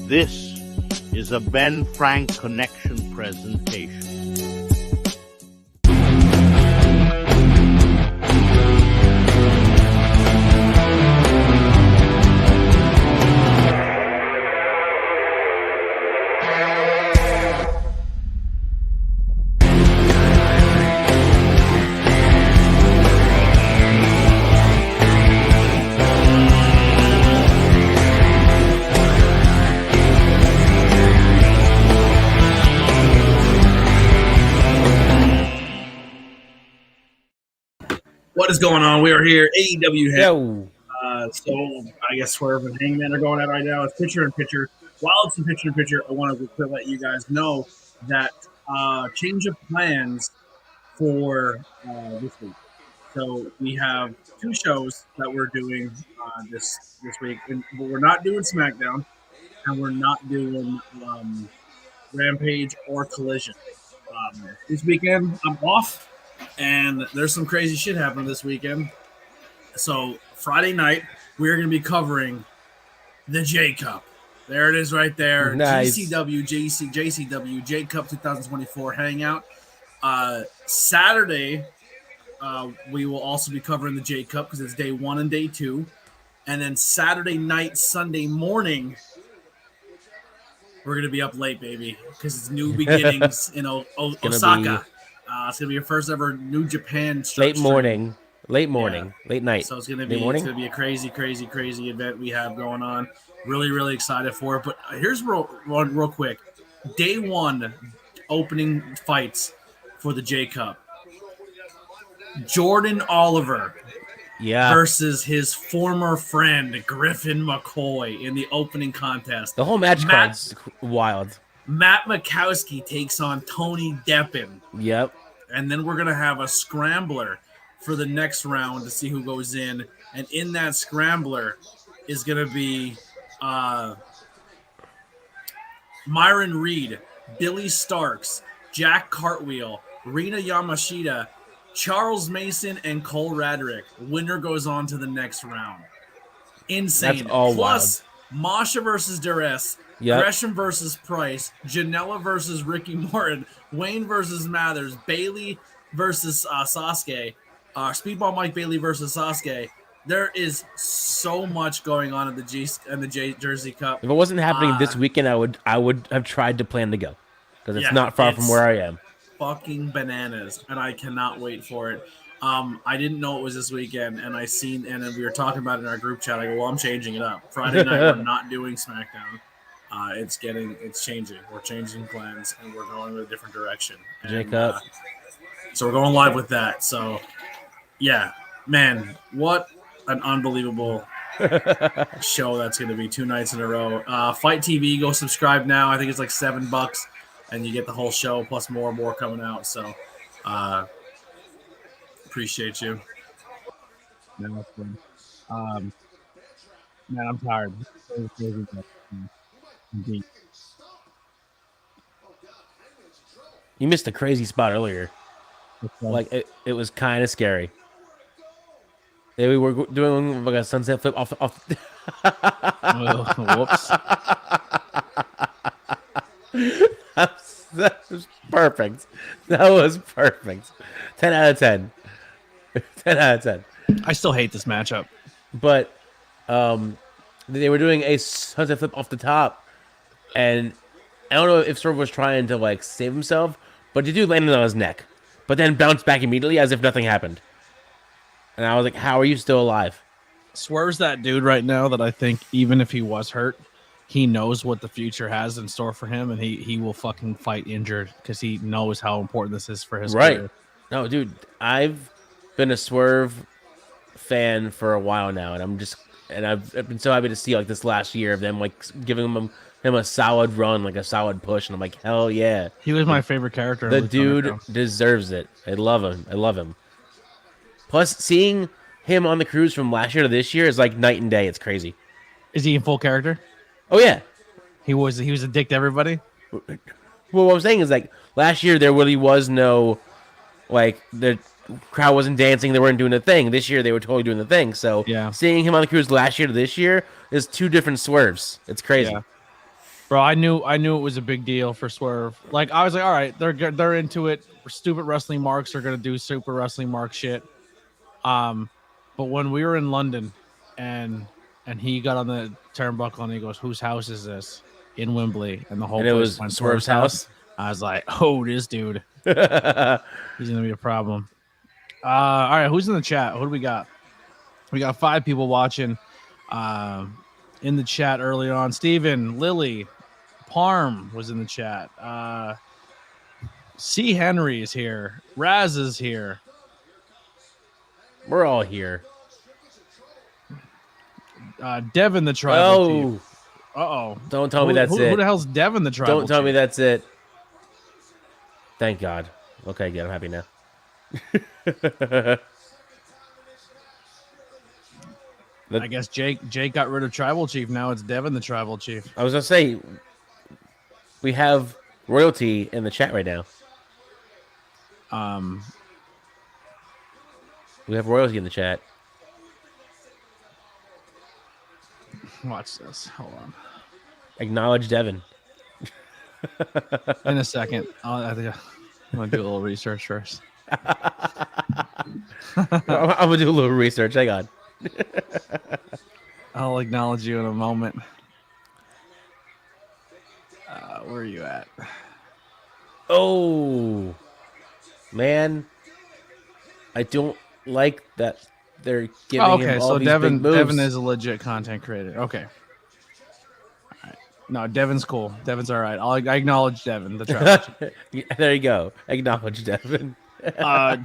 This is a Ben Frank Connection presentation. What is going on? We are here, AEW Hangout. So I guess Swerve and Hangman are going at right now. It's picture in picture. While it's in picture in picture, I want to let you guys know that change of plans for this week. So we have two shows that we're doing this week, but we're not doing SmackDown, and we're not doing Rampage or Collision. This weekend, I'm off. And there's some crazy shit happening this weekend. So Friday night, we're going to be covering the J Cup. There it is right there. Nice. JCW, J Cup 2024 Hangout. Saturday, we will also be covering the J Cup because it's day 1 and day 2. And then Saturday night, Sunday morning, we're going to be up late, baby, because it's new beginnings in Osaka. It's gonna be your first ever New Japan late night. So it's gonna be a crazy event we have going on. Really, really excited for it. But here's real quick. Day 1 opening fights for the J Cup. Jordan Oliver versus his former friend Griffin McCoy in the opening contest. The whole match card's wild. Matt Makowski takes on Tony Deppen. Yep. And then we're going to have a scrambler for the next round to see who goes in. And in that scrambler is going to be Myron Reed, Billy Starks, Jack Cartwheel, Rina Yamashita, Charles Mason, and Cole Radrick. Winner goes on to the next round. Insane. That's all Plus, wild. Masha versus Duress. Yep. Gresham versus Price, Janela versus Ricky Morton, Wayne versus Mathers, Bailey versus Sasuke, Speedball Mike Bailey versus Sasuke. There is so much going on in the Jersey Cup. If it wasn't happening this weekend, I would have tried to plan to go because it's not far from where I am. Fucking bananas, and I cannot wait for it. I didn't know it was this weekend, and then we were talking about it in our group chat. I go, well, I'm changing it up. Friday night, we're not doing SmackDown. It's changing. We're changing plans, and we're going in a different direction. Jacob. So we're going live with that. So, yeah, man, what an unbelievable show that's going to be 2 nights in a row. Fight TV, go subscribe now. I think it's like $7, and you get the whole show plus more coming out. So, appreciate you. Man, I'm tired. Indeed. You missed a crazy spot earlier. Like it was kind of scary. We were doing like a sunset flip off. Whoops. That was perfect. That was perfect. 10 out of 10. 10 out of 10. I still hate this matchup. But they were doing a sunset flip off the top. And I don't know if Swerve was trying to like save himself, but the dude landed on his neck, but then bounced back immediately as if nothing happened. And I was like, how are you still alive? Swerve's that dude right now that I think even if he was hurt, he knows what the future has in store for him, and he will fucking fight injured because he knows how important this is for his career. No, dude, I've been a Swerve fan for a while now, and I've been so happy to see like this last year of them like giving him a solid run, like a solid push, and I'm like, hell yeah. He was my favorite character. The dude deserves it. I love him. Plus, seeing him on the cruise from last year to this year is like night and day. It's crazy. Is he in full character? Oh yeah. He was a dick to everybody? Well, what I'm saying is like last year there really was no like the crowd wasn't dancing, they weren't doing the thing. This year they were totally doing the thing. So yeah, seeing him on the cruise last year to this year is two different swerves. It's crazy. Yeah. Bro, I knew it was a big deal for Swerve. Like I was like, all right, they're into it. Stupid wrestling marks are gonna do super wrestling mark shit. But when we were in London, and he got on the turnbuckle and he goes, "Whose house is this?" in Wembley, and the whole And it place was went Swerve's Swerve's house. I was like, "Oh, this dude, he's gonna be a problem." All right, who's in the chat? Who do we got? We got 5 people watching. In the chat earlier on, Steven, Lily, Parm was in the chat. C. Henry is here. Raz is here. We're all here. Devin, the tribal chief. Oh, Uh-oh. don't tell me that's it. Who the hell's Devin, the tribal Don't tell me chief? that's it. Thank God. Okay, good. I'm happy now. I guess Jake got rid of tribal chief. Now it's Devin, the tribal chief. I was gonna say we have royalty in the chat right now. We have royalty in the chat. Watch this. Hold on. Acknowledge Devin. In a second. I think I'm gonna do a little research first. I'm gonna do a little research. Hang on. I'll acknowledge you in a moment. Where are you at? Oh, man. I don't like that they're giving him all so these Devin big moves. Devin is a legit content creator. Okay. All right. No, Devin's cool. Devin's all right. I acknowledge Devin, the tribal chief. There you go. Acknowledge Devin.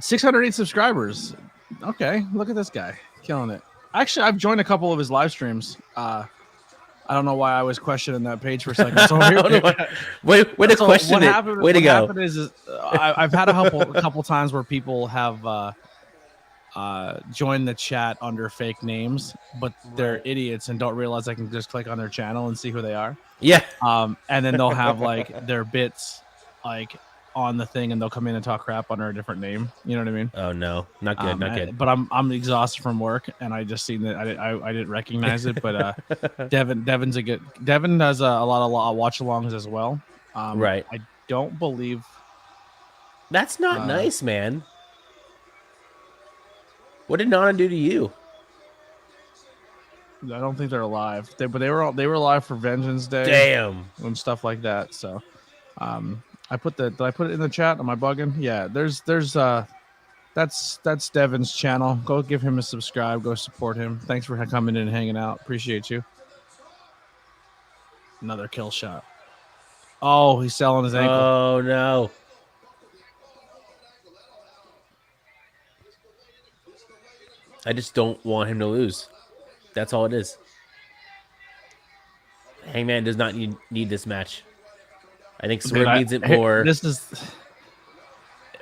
608 subscribers. Okay, look at this guy killing it. Actually, I've joined a couple of his live streams. I don't know why I was questioning that page for a second. So way to question it. Way to go. What happened is I've had a couple times where people have joined the chat under fake names, but they're idiots and don't realize I can just click on their channel and see who they are. Yeah. And then they'll have like their bits like on the thing, and they'll come in and talk crap under a different name. You know what I mean? Oh no, not good, not good. But I'm exhausted from work, and I just seen that I didn't recognize it. But Devin does a lot of watch-alongs as well. Right. I don't believe That's not nice, man. What did Nana do to you? I don't think they're alive. They were alive for Vengeance Day. Damn. And stuff like that. So, did I put it in the chat? Am I bugging? Yeah. That's Devin's channel. Go give him a subscribe. Go support him. Thanks for coming in and hanging out. Appreciate you. Another kill shot. Oh, he's selling his ankle. Oh no. I just don't want him to lose. That's all it is. Hangman does not need this match. I think Swerve needs it more.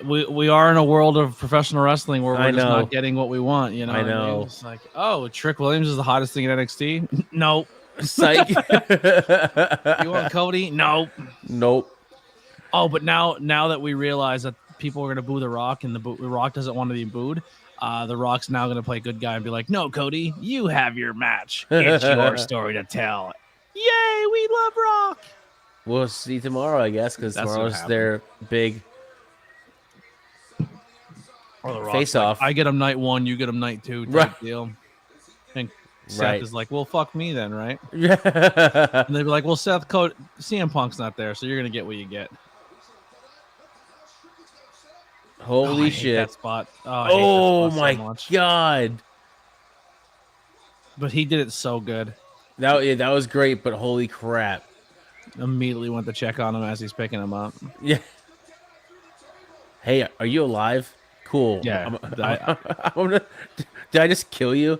We are in a world of professional wrestling where we're just know. not getting what we want. You know, I know. I mean? It's like, oh, Trick Williams is the hottest thing in NXT. Nope. Psych. You want Cody? Nope. Nope. Oh, but now that we realize that people are going to boo The Rock and the Rock doesn't want to be booed, The Rock's now going to play good guy and be like, no, Cody, you have your match. It's your story to tell. Yay, we love Rock. We'll see tomorrow, I guess, because tomorrow's their big face-off. Like, I get him night 1, you get him night 2 type deal. And Seth is like, well, fuck me then, right? Yeah. And they'd be like, well, Seth, CM Punk's not there, so you're going to get what you get. Holy I shit. hate that spot. Oh, my much. God. But he did it so good. That was great, but holy crap. Immediately went to check on him as he's picking him up. Yeah. Hey, are you alive? Cool. Yeah. Did I just kill you?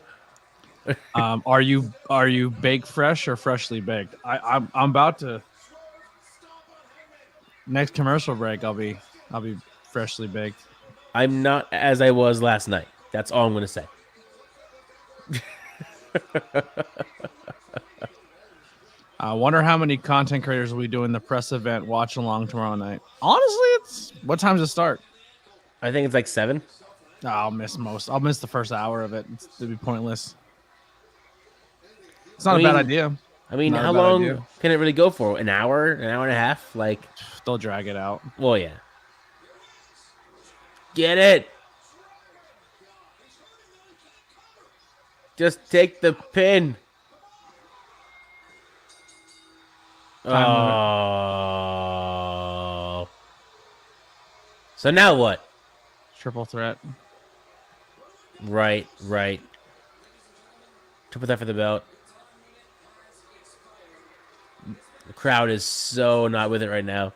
Are you baked fresh or freshly baked? I'm about to. Next commercial break, I'll be freshly baked. I'm not as I was last night. That's all I'm going to say. I wonder how many content creators will be doing the press event watch along tomorrow night. Honestly, what time does it start? I think it's like 7. Oh, I'll miss most. I'll miss the first hour of it. It'd be pointless. It's not a bad idea. I mean, Not a how bad long idea. can it really go for? An hour and a half? Like, They'll drag it out. well, yeah. Get it. Just take the pin. Time limit. Oh. So now what? Triple threat. Right. Triple that for the belt. The crowd is so not with it right now.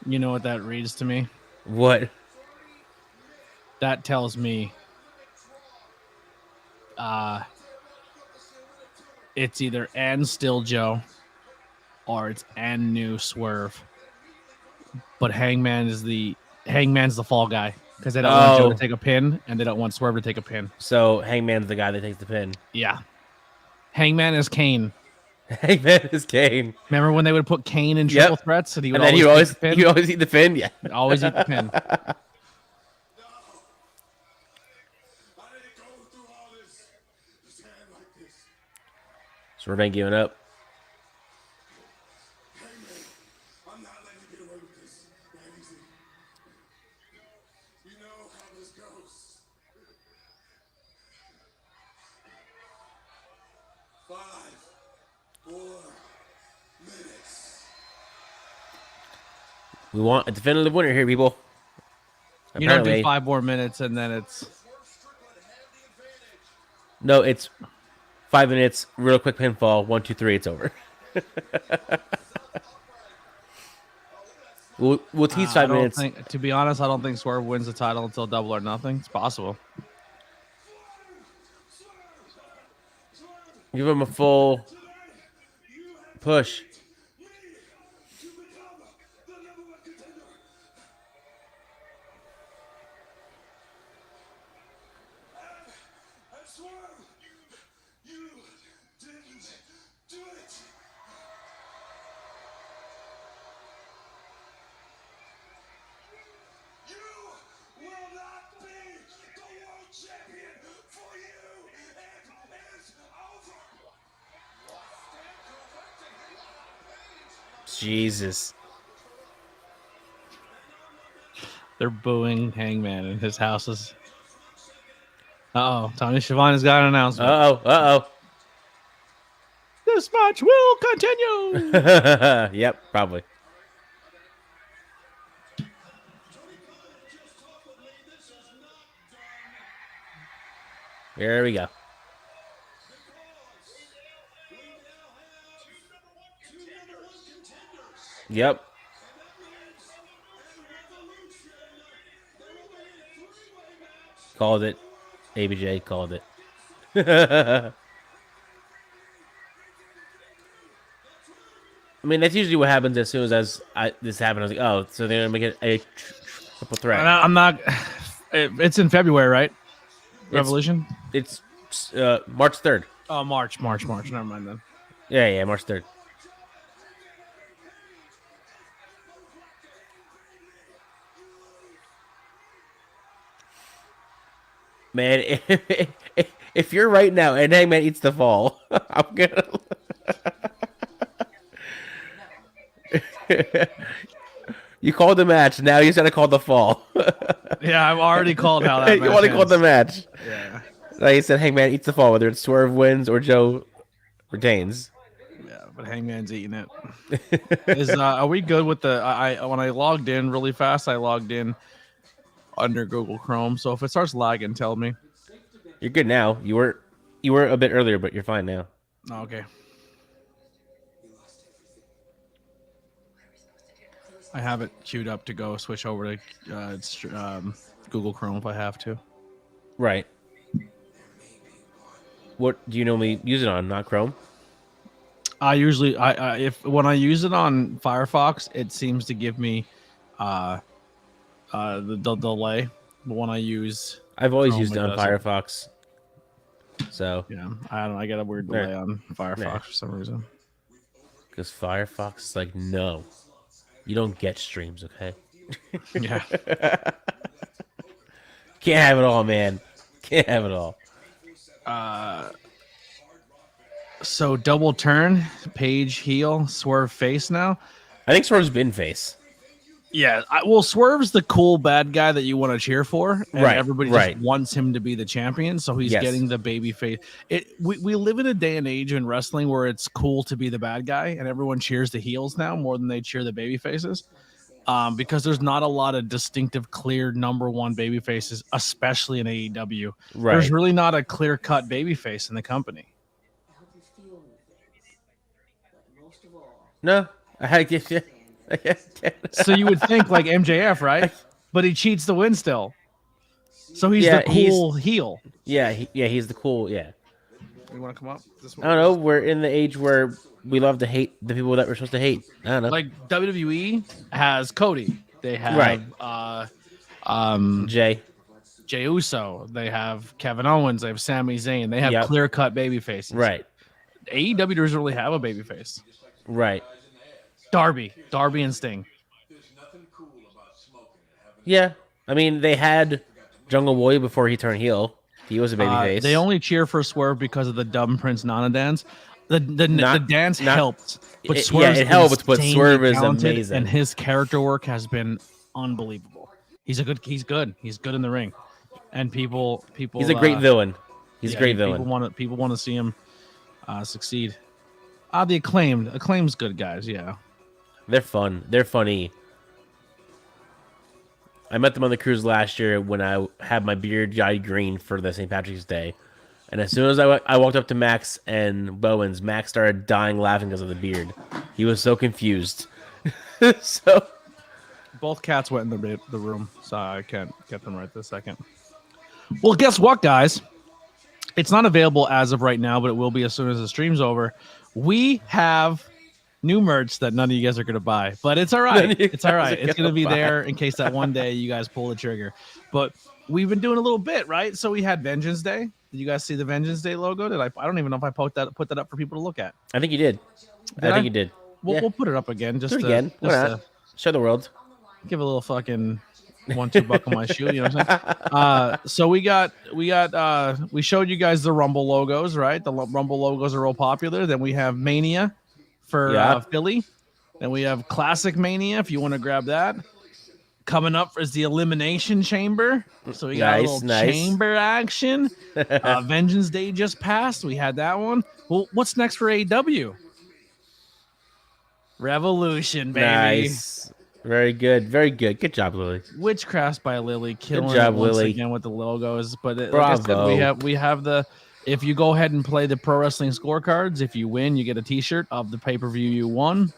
You know what that reads to me? What? That tells me it's either and still Joe or it's and new Swerve. But Hangman's the fall guy because they don't want Joe to take a pin and they don't want Swerve to take a pin. So Hangman's the guy that takes the pin. Yeah. Hangman is Kane. Hangman is Kane. Remember when they would put Kane in triple threats and he would then always he always eat the pin? Yeah. He'd always eat the pin. Swerve ain't giving up. I'm not letting you get away with this. Not easy. You know how this goes. 5, 4 minutes. We want a definitive winner here, people. You don't do 5 more minutes and then it's... No, it's 5 minutes, real quick pinfall, 1, 2, 3, it's over. we'll tease 5 minutes. To be honest, I don't think Swerve wins the title until Double or Nothing. It's possible. Give him a full push. Jesus. They're booing Hangman in his houses. Uh-oh. Tony Schiavone has got an announcement. Uh-oh. This match will continue. Yep, probably. Here we go. Yep. Called it. ABJ called it. I mean, that's usually what happens as soon as this happened. I was like, oh, so they're going to make it a triple threat. I'm not... It's in February, right? Revolution? It's March 3rd. Oh, March. Never mind then. Yeah, March 3rd. Man, if you're right now and Hangman eats the fall, I'm gonna. You called the match. Now you just gotta call the fall. Yeah, I've already called how that match You already called the match. Yeah. Like you said, Hangman eats the fall, whether it's Swerve wins or Joe retains. Yeah, but Hangman's eating it. Are we good with the? When I logged in really fast, I logged in under Google Chrome. So if it starts lagging, tell me. You're good now. You were a bit earlier, but you're fine now. Okay. I have it queued up to go switch over to Google Chrome if I have to. Right. What do you normally use it on? Not Chrome? I usually when I use it on Firefox, it seems to give me the delay. But when I use I've always Chrome, used it on doesn't. Firefox. So Yeah, I don't know. I get a weird delay on Firefox for some reason. Because Firefox is like, no, you don't get streams, okay? Yeah. Can't have it all, man. Can't have it all. So double turn, Page heel, Swerve face now. I think Swerve's been face. Yeah, well, Swerve's the cool bad guy that you want to cheer for, and Right, everybody right. just wants him to be the champion, so he's Yes. getting the baby face. We live in a day and age in wrestling where it's cool to be the bad guy, and everyone cheers the heels now more than they cheer the baby faces, because there's not a lot of distinctive, clear number one baby faces, especially in AEW. Right. There's really not a clear cut baby face in the company. No, I get you. So you would think like MJF, right? But he cheats to win still. So he's the cool heel. Yeah, he's the cool. Yeah. You want to come up? I don't know. We're in the age where we love to hate the people that we're supposed to hate. I don't know. Like WWE has Cody. They have Jay. Jey Uso. They have Kevin Owens. They have Sami Zayn. They have clear cut baby faces. Right. AEW doesn't really have a baby face. Right. Darby and Sting. Yeah. I mean, they had Jungle Boy before he turned heel. He was a babyface. They only cheer for Swerve because of the dumb Prince Nana dance. The dance helped, but Swerve it helped, but Swerve is amazing, and his character work has been unbelievable. He's good. He's good in the ring, and people. He's a great villain. He's a great villain. People want to see him succeed. The acclaim's good guys. Yeah, they're fun. They're funny. I met them on the cruise last year when I had my beard dyed green for the St. Patrick's Day. And as soon as I walked up to Max and Bowens, Max started dying laughing because of the beard. He was so confused. So both cats went in the room, so I can't get them right this second. Well, guess what, guys? It's not available as of right now, but it will be as soon as the stream's over. We have new merch that none of you guys are going to buy, but it's all right. It's all right. It's going to be there in case that one day you guys pull the trigger. But we've been doing a little bit, right? So we had Vengeance Day. Did you guys see the Vengeance Day logo? I don't even know if I put that up for people to look at. I think you did. I think you did. We'll put it up again. Just again. Show the world. Give a little fucking 1-2 buck on my shoe. You know what I'm saying? So we showed you guys the Rumble logos, right? The Rumble logos are real popular. Then we have Mania for Philly. Then we have Classic Mania if you want to grab that. Coming up is the Elimination Chamber. So we got a little chamber action. Vengeance Day just passed. We had that one. Well, what's next for AEW? Revolution, baby. Nice. Very good. Very good. Good job, Lily. Witchcraft by Lily. Killing it once again with the logos. But like I said, we have the... If you go ahead and play the pro wrestling scorecards, if you win, you get a t-shirt of the pay-per-view you won.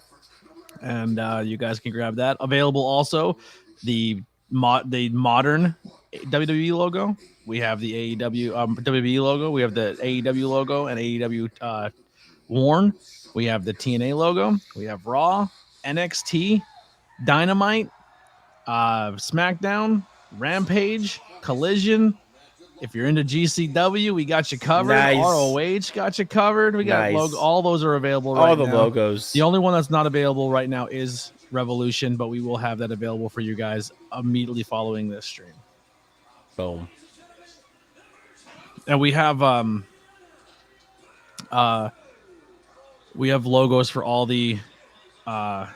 And you guys can grab that. Available also... The modern WWE logo. We have the AEW WWE logo. We have the AEW logo and AEW worn. We have the TNA logo. We have Raw, NXT, Dynamite, SmackDown, Rampage, Collision. If you're into GCW, we got you covered. Nice. ROH got you covered. We got logo. All those are available right now. All the logos. The only one that's not available right now is Revolution, but we will have that available for you guys immediately following this stream. Boom. And we have logos for all the guys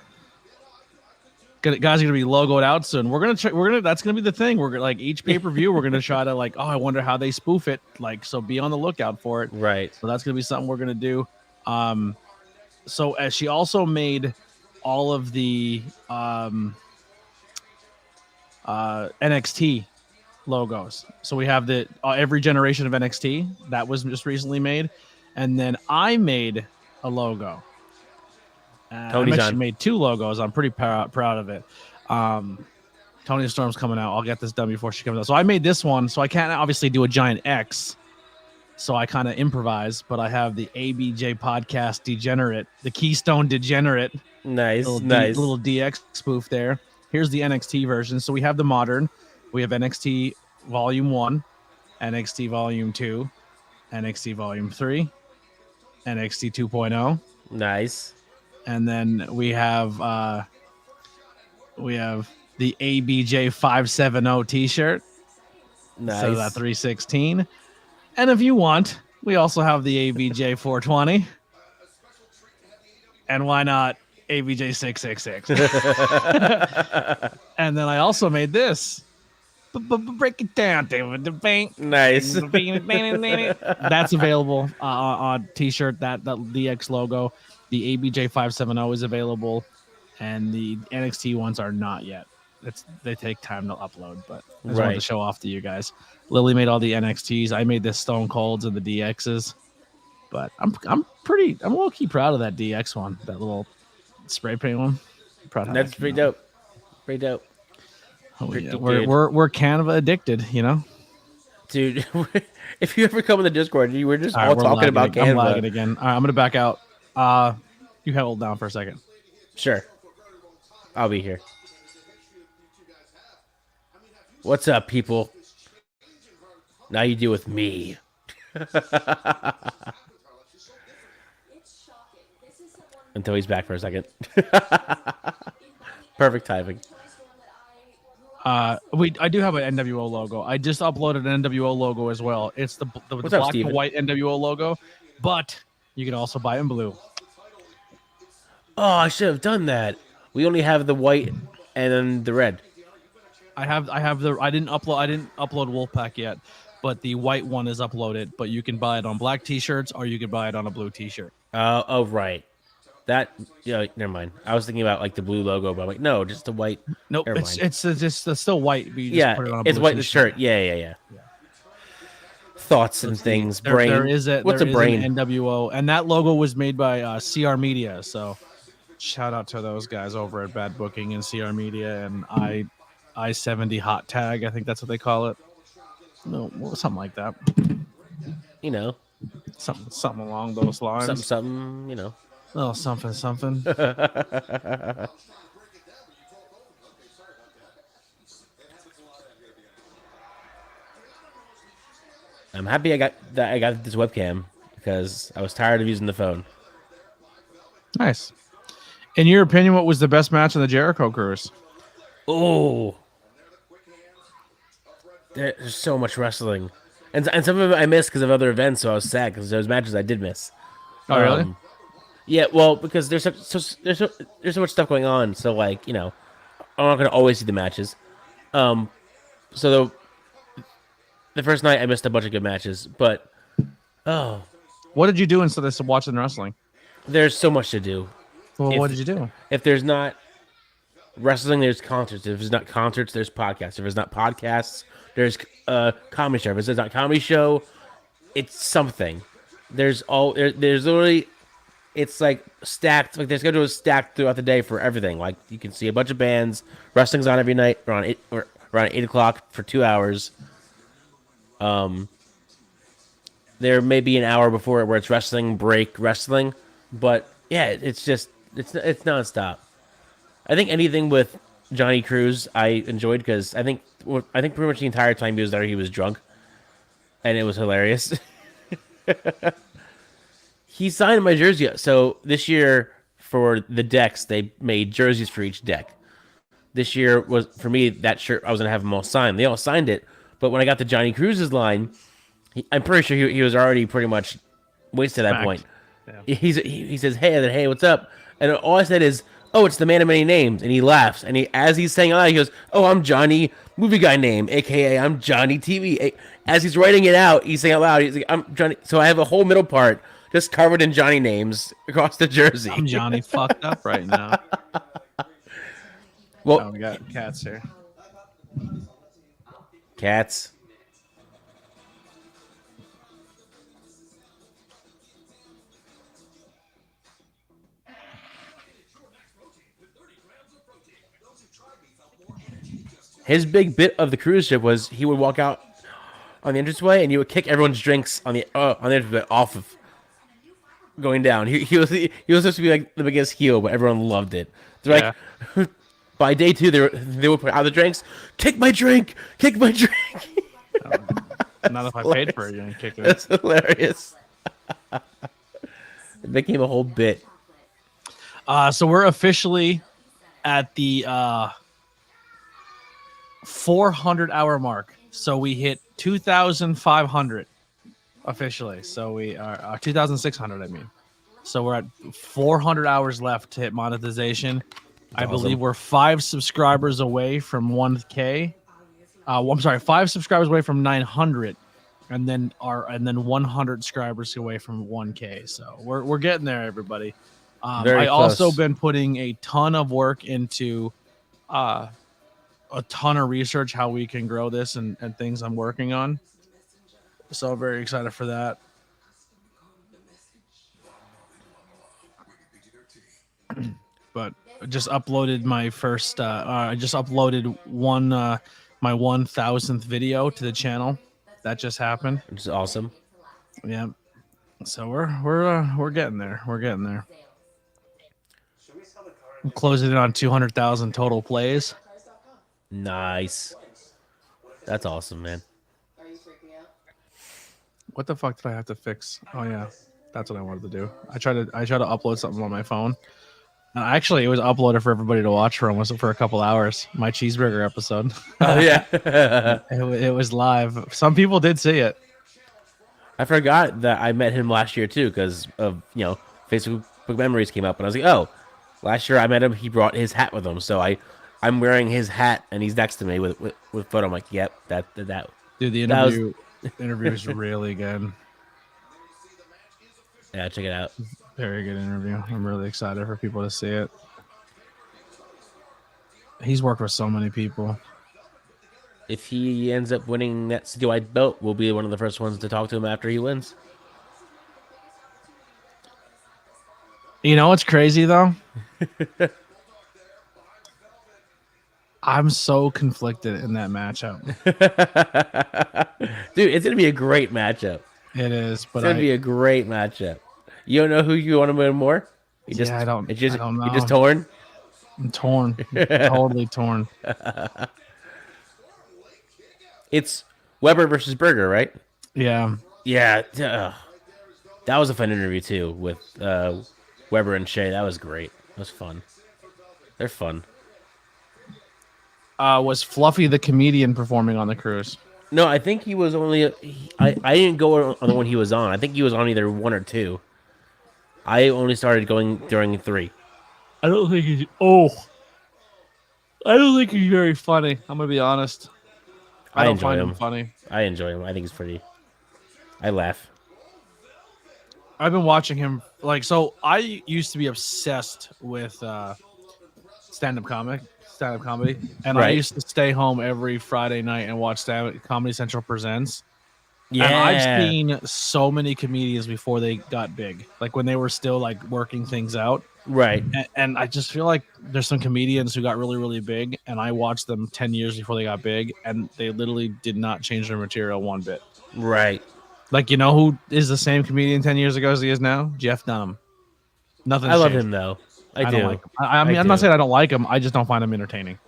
are gonna be logoed out soon. That's gonna be the thing. We're like each pay-per-view, we're gonna try to I wonder how they spoof it. So be on the lookout for it. Right. So that's gonna be something we're gonna do. So as she also made all of the NXT logos. So we have the every generation of NXT that was just recently made, and then I made a logo. I actually made 2 logos. I'm pretty proud of it. Tony Storm's coming out. I'll get this done before she comes out. So I made this one. So I can't obviously do a giant X. So I kind of improvise, but I have the ABJ podcast Degenerate, the Keystone Degenerate. Nice, little DX spoof there. Here's the NXT version. So we have the modern. We have NXT Volume 1, NXT Volume 2, NXT Volume 3, NXT 2.0. Nice. And then we have the ABJ 570 t-shirt. Nice. So that 316. And if you want, we also have the ABJ 420. And why not ABJ 666? And then I also made this. Break it down, David. The bank. Nice. That's available on T-shirt. That DX logo. The ABJ 570 is available, and the NXT ones are not yet. They take time to upload, but I just wanted to show off to you guys. Lily made all the NXTs. I made the Stone Colds and the DXs. But I'm low key proud of that DX one, that little spray paint one. Proud. That's pretty dope. Pretty dope. Oh, yeah. We're Canva addicted, you know, dude. If you ever come in the Discord, we're just all talking about Canva. I'm lagging again. All right, I'm gonna back out. You hold down for a second. Sure, I'll be here. What's up, people? Now you deal with me. Until he's back for a second. Perfect timing. I do have an NWO logo. I just uploaded an NWO logo as well. It's the black and white NWO logo, but you can also buy it in blue. Oh, I should have done that. We only have the white and then the red. I didn't upload Wolfpack yet, but the white one is uploaded. But you can buy it on black T-shirts or you can buy it on a blue T-shirt. Oh, right. That never mind. I was thinking about like the blue logo, but I'm like, no, just the white. Nope, it's still white. But you just put it on a it's blue white the T-shirt. shirt. Yeah. Thoughts and things. Brain. There is an NWO, and that logo was made by CR Media. So shout out to those guys over at Bad Booking and CR Media and I-70 Hot Tag. I think that's what they call it. No, something like that. You know, something along those lines. Something. You know. Oh, something. I'm happy I got this webcam because I was tired of using the phone. Nice. In your opinion, what was the best match in the Jericho Cruise? Oh, there's so much wrestling, and some of it I missed because of other events, so I was sad because those matches I did miss. Oh, really? Yeah, well, because there's so much stuff going on, so like I'm not gonna always see the matches. So the first night I missed a bunch of good matches, but what did you do instead of watching wrestling? There's so much to do. Well, what did you do? If there's not wrestling, there's concerts. If there's not concerts, there's podcasts. If there's not podcasts, there's comedy show. If there's not comedy show, it's something. There's literally. It's like stacked. Like their schedule is stacked throughout the day for everything. Like you can see a bunch of bands. Wrestling's on every night around 8 o'clock for 2 hours. There may be an hour before it where it's wrestling break, but yeah, it's nonstop. I think anything with Johnny Cruz I enjoyed because I think pretty much the entire time he was there he was drunk, and it was hilarious. He signed my jersey. So this year for the decks, they made jerseys for each deck. This year was for me that shirt. I was gonna have them all signed. They all signed it, but when I got to Johnny Cruz's line, I'm pretty sure he was already pretty much wasted at that point. Yeah. He says, "Hey, what's up?" And all I said is, "Oh, it's the man of many names." And he laughs. And as he's saying he goes, "Oh, I'm Johnny Movie Guy Name, aka I'm Johnny TV." As he's writing it out, he's saying out loud, he's like, "I'm Johnny." So I have a whole middle part just covered in Johnny names across the jersey. I'm Johnny fucked up right now. Well, we got cats here. Cats. His big bit of the cruise ship was he would walk out on the entranceway and you would kick everyone's drinks on the entranceway off of going down. He was supposed to be like the biggest heel, but everyone loved it. They're like, by day 2, they would put out the drinks. Kick my drink. Not if I paid for it, you ain't kicking it. That's hilarious. It became a whole bit. So we're officially at the 400-hour mark. So we hit 2,500 officially. So we are 2,600. I mean, So we're at 400 hours left to hit monetization. I awesome. believe we're 5 subscribers away from 1K. I'm sorry, 5 subscribers away from 900, and then 100 subscribers away from 1K. So we're getting there, everybody. Very I also close. been putting a ton of work into a ton of research how we can grow this and things I'm working on. So I'm very excited for that. But I just uploaded my first I just uploaded my 1000th video to the channel. That just happened. Which is awesome. Yeah. So we're getting there. We're getting there. I'm closing in on 200,000 total plays. Nice. That's awesome, man. What the fuck did I have to fix? Oh yeah, that's what I wanted to do. I tried to upload something on my phone. And actually, it was uploaded for everybody to watch for almost for a couple hours. My cheeseburger episode. Oh yeah. it was live. Some people did see it. I forgot that I met him last year too, because of Facebook memories came up, and I was like, oh, last year I met him. He brought his hat with him, so I'm wearing his hat, and he's next to me with photo. I'm like, yep, that. Dude, the interview is really good. Yeah, check it out. Very good interview. I'm really excited for people to see it. He's worked with so many people. If he ends up winning that citywide belt, we'll be one of the first ones to talk to him after he wins. You know what's crazy though? I'm so conflicted in that matchup. Dude, it's gonna be a great matchup. It is, but It's gonna be a great matchup. You don't know who you want to win more? I don't know. You're just torn? I'm torn. Totally torn. It's Weber versus Berger, right? Yeah. Yeah. That was a fun interview too with Weber and Shea. That was great. That was fun. They're fun. Was Fluffy the comedian performing on the cruise? No, I think he was only. I didn't go on the one he was on. I think he was on either 1 or 2. I only started going during 3. I don't think he's. I don't think he's very funny. I'm gonna be honest. I don't find him funny. I enjoy him. I think he's pretty. I laugh. I've been watching him so. I used to be obsessed with stand-up comedy, and I used to stay home every Friday night and watch Comedy Central Presents. Yeah, and I've seen so many comedians before they got big, like when they were still like working things out. Right. And I just feel like there's some comedians who got really, really big, and I watched them 10 years before they got big, and they literally did not change their material one bit. Right. Like, you know who is the same comedian 10 years ago as he is now? Jeff Dunham. Nothing. I love him though. I do. Don't like him. I mean, I'm not saying I don't like him. I just don't find him entertaining.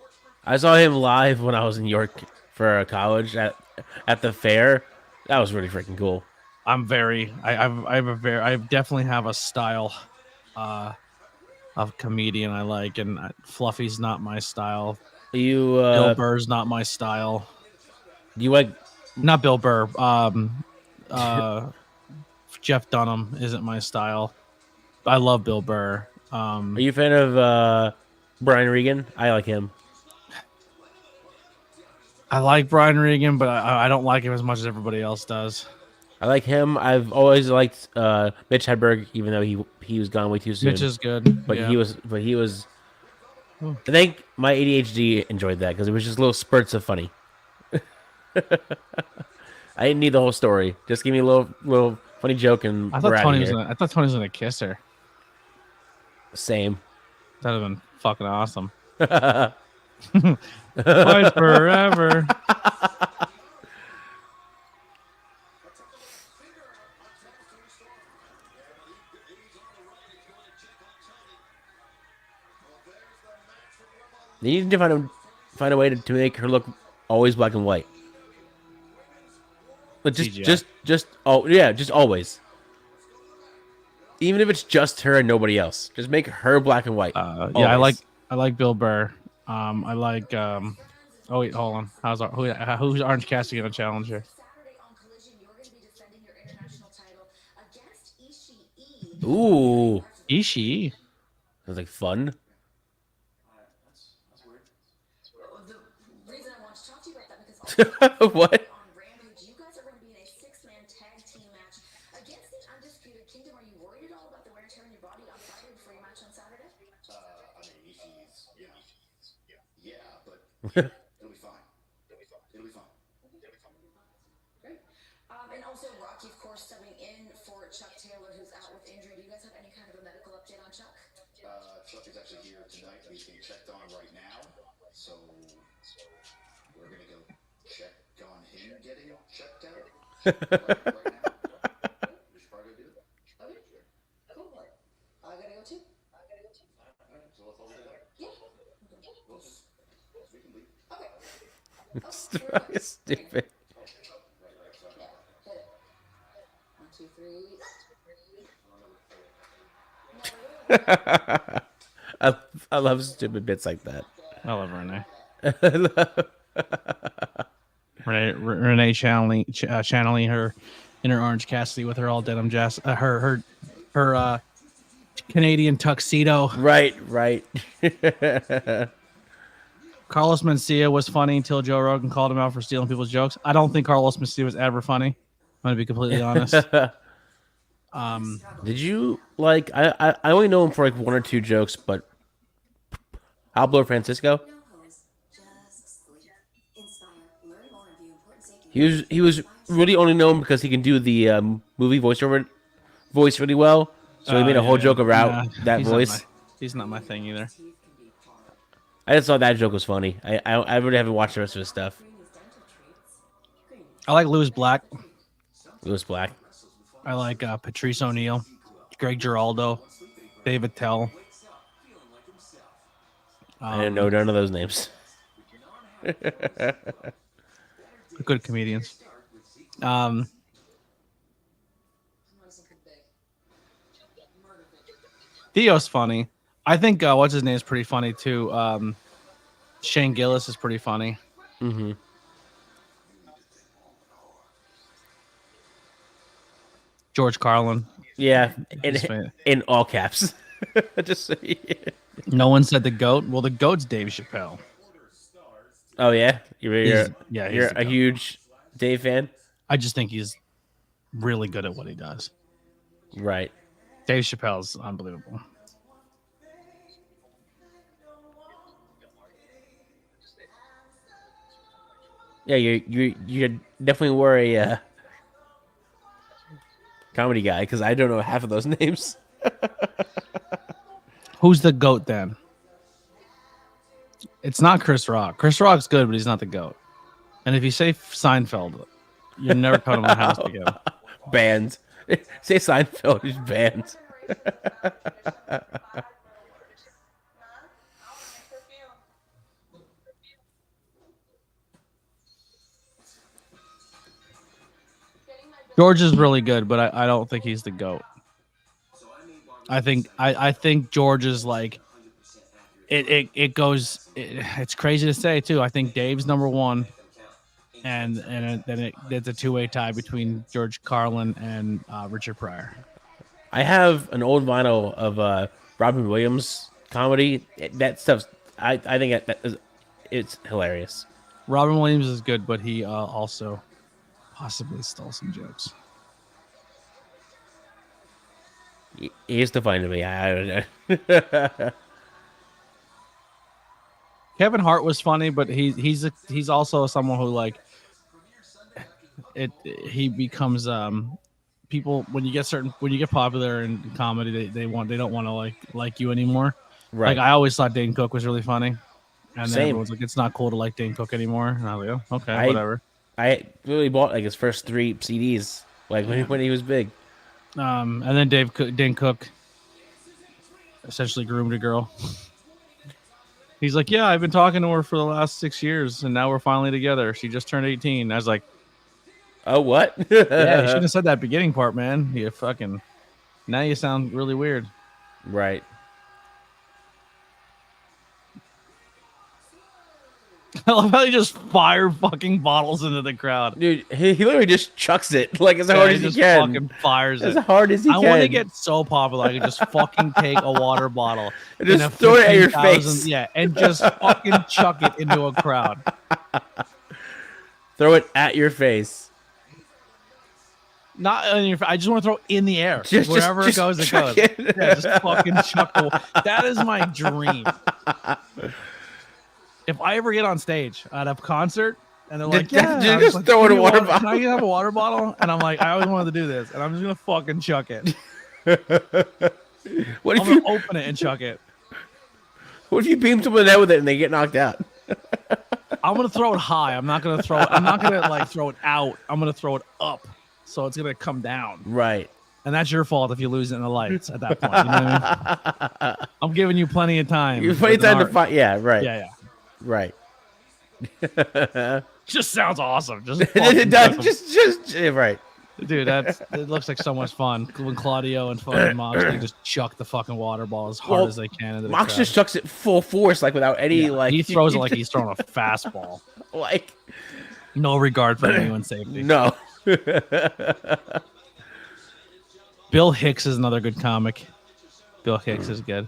I saw him live when I was in York for college at the fair. That was really freaking cool. I definitely have a style of comedian I like, and Fluffy's not my style. You Bill Burr's not my style. You like not Bill Burr? Jeff Dunham isn't my style. I love Bill Burr. Are you a fan of Brian Regan? I like him. I like Brian Regan, but I don't like him as much as everybody else does. I like him. I've always liked Mitch Hedberg, even though he was gone way too soon. Mitch is good, but he was. I think my ADHD enjoyed that because it was just little spurts of funny. I didn't need the whole story. Just give me a little funny joke and I thought Tony was gonna kiss her. Same. That'd have been fucking awesome. Fight forever. They need to find a way to make her look always black and white. But just always. Even if it's just her and nobody else, just make her black and white. Yeah, I like Bill Burr. I like. Oh wait, hold on. Who's Orange Cassidy gonna challenge her? Ooh, Ishii. sounds like fun. The reason I want to talk to you about that because What? on Rampage, you guys are going to be in a 6-man tag team match against the Undisputed Kingdom. Are you worried at all about the wear and tear on your body on Friday before your match on Saturday? I mean, Ishii's, but it'll be fine. It'll be fine. Great. And also, Rocky, of course, subbing in for Chuck Taylor, who's out with injury. Do you guys have any kind of a medical update on Chuck? Chuck is actually here tonight. He's being checked on right now. So we're going to go check on him getting checked out right now. We should probably go do it. Okay. Cool. I gotta go too. All right, so let's all do that. Yeah. We can leave. Okay. Stupid. Yeah. Hit it. 1, 2, 3. I love stupid bits like that. I love Renee. Renee channeling her inner Orange Cassidy with her all denim jazz, her Canadian tuxedo. Right. Carlos Mencia was funny until Joe Rogan called him out for stealing people's jokes. I don't think Carlos Mencia was ever funny. I'm gonna be completely honest. Did you like? I only know him for like 1 or 2 jokes, but Pablo Francisco. He was really only known because he can do the movie voice really well. So he made a whole joke about that voice. He's not my thing either. I just thought that joke was funny. I really haven't watched the rest of his stuff. I like Louis Black. Louis Black. I like Patrice O'Neal, Greg Giraldo, David Tell. I didn't know none of those names. Good comedians. Theo's funny. I think what's his name is pretty funny too. Shane Gillis is pretty funny. Mm-hmm. George Carlin. Yeah, He's fan- in all caps. Just so No one said the GOAT. Well, the GOAT's Dave Chappelle. Oh yeah, you're he's a the huge Dave fan, I just think he's really good at what he does. right? Dave Chappelle's unbelievable. Yeah, you definitely were a comedy guy because I don't know half of those names. Who's the GOAT then? It's not Chris Rock. Chris Rock's good, but he's not the GOAT. And if you say Seinfeld, you're never coming to my house again. Banned. Say Seinfeld is banned. George is really good, but I don't think he's the GOAT. I think George is like it goes. It's crazy to say too. I think Dave's number 1, and then it's a 2-way tie between George Carlin and Richard Pryor. I have an old vinyl of Robin Williams comedy. That stuff, I think it's hilarious. Robin Williams is good, but he also possibly stole some jokes. He is defined to me. I don't know. Kevin Hart was funny, but he's also someone who like he becomes people when you get popular in comedy they don't want to like you anymore. Right. Like I always thought Dane Cook was really funny, and then Same. everyone's like it's not cool to like Dane Cook anymore. And I was like, oh, okay, whatever. I really bought like his first 3 CDs like when he was big. And then Dane Cook essentially groomed a girl. He's like, yeah, I've been talking to her for the last 6 years, and now we're finally together. She just turned 18. I was like, oh, what? yeah, you shouldn't have said that beginning part, man. You fucking now you sound really weird. Right. I love how he just fire fucking bottles into the crowd. Dude, he literally just chucks it like as hard as he just can. fucking fires As it. hard as he I can. want to get so popular I could just fucking take a water bottle and just throw it at your face. Yeah, and just fucking chuck it into a crowd. Throw it at your face. Not in your. I just want to throw it in the air. Just Wherever it goes, it goes. It. Yeah, just fucking chuck it. That is my dream. If I ever get on stage at a concert and they're like, "Yeah," just like, throw in a water bottle. Can I have a water bottle? And I'm like, I always wanted to do this, and I'm just gonna fucking chuck it. What if I'm you gonna open it and chuck it? What if you beam someone in the head with it and they get knocked out? I'm gonna throw it high. I'm not gonna throw it. I'm not gonna like throw it out. I'm gonna throw it up, so it's gonna come down. Right. And that's your fault if you lose it in the lights at that point. You know what I mean? I'm giving you plenty of time. You plenty of time to fight. Yeah. Right. Yeah. Right. Just sounds awesome. Just it does. Just right. Dude, it looks like so much fun when Claudio and fucking Moxley just chuck the fucking water ball as hard as they can into the Mox crowd. just chucks it full force, like without any like. He throws it like he's throwing a fastball. Like no regard for anyone's safety. No. Bill Hicks is another good comic. Bill Hicks is good.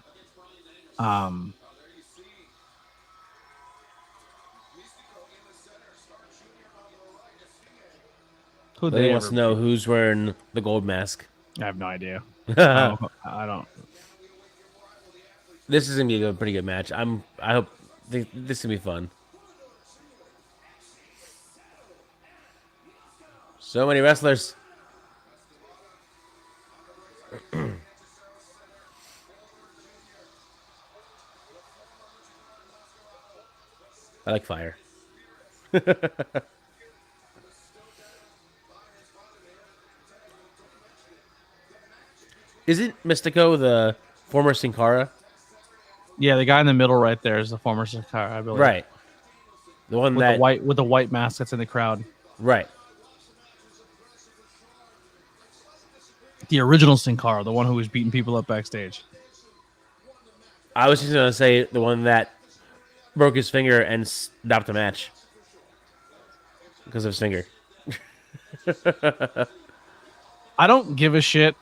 They wants to know who's wearing the gold mask. I have no idea. I don't. This is gonna be a pretty good match. I hope this is gonna be fun. So many wrestlers. I like fire. Isn't Mystico the former Sin Cara? Yeah, the guy in the middle right there is the former Sin Cara, I believe. Right. The one with that the white mask that's in the crowd. Right. The original Sin Cara, the one who was beating people up backstage. I was just gonna say the one that broke his finger and stopped the match because of his finger. I don't give a shit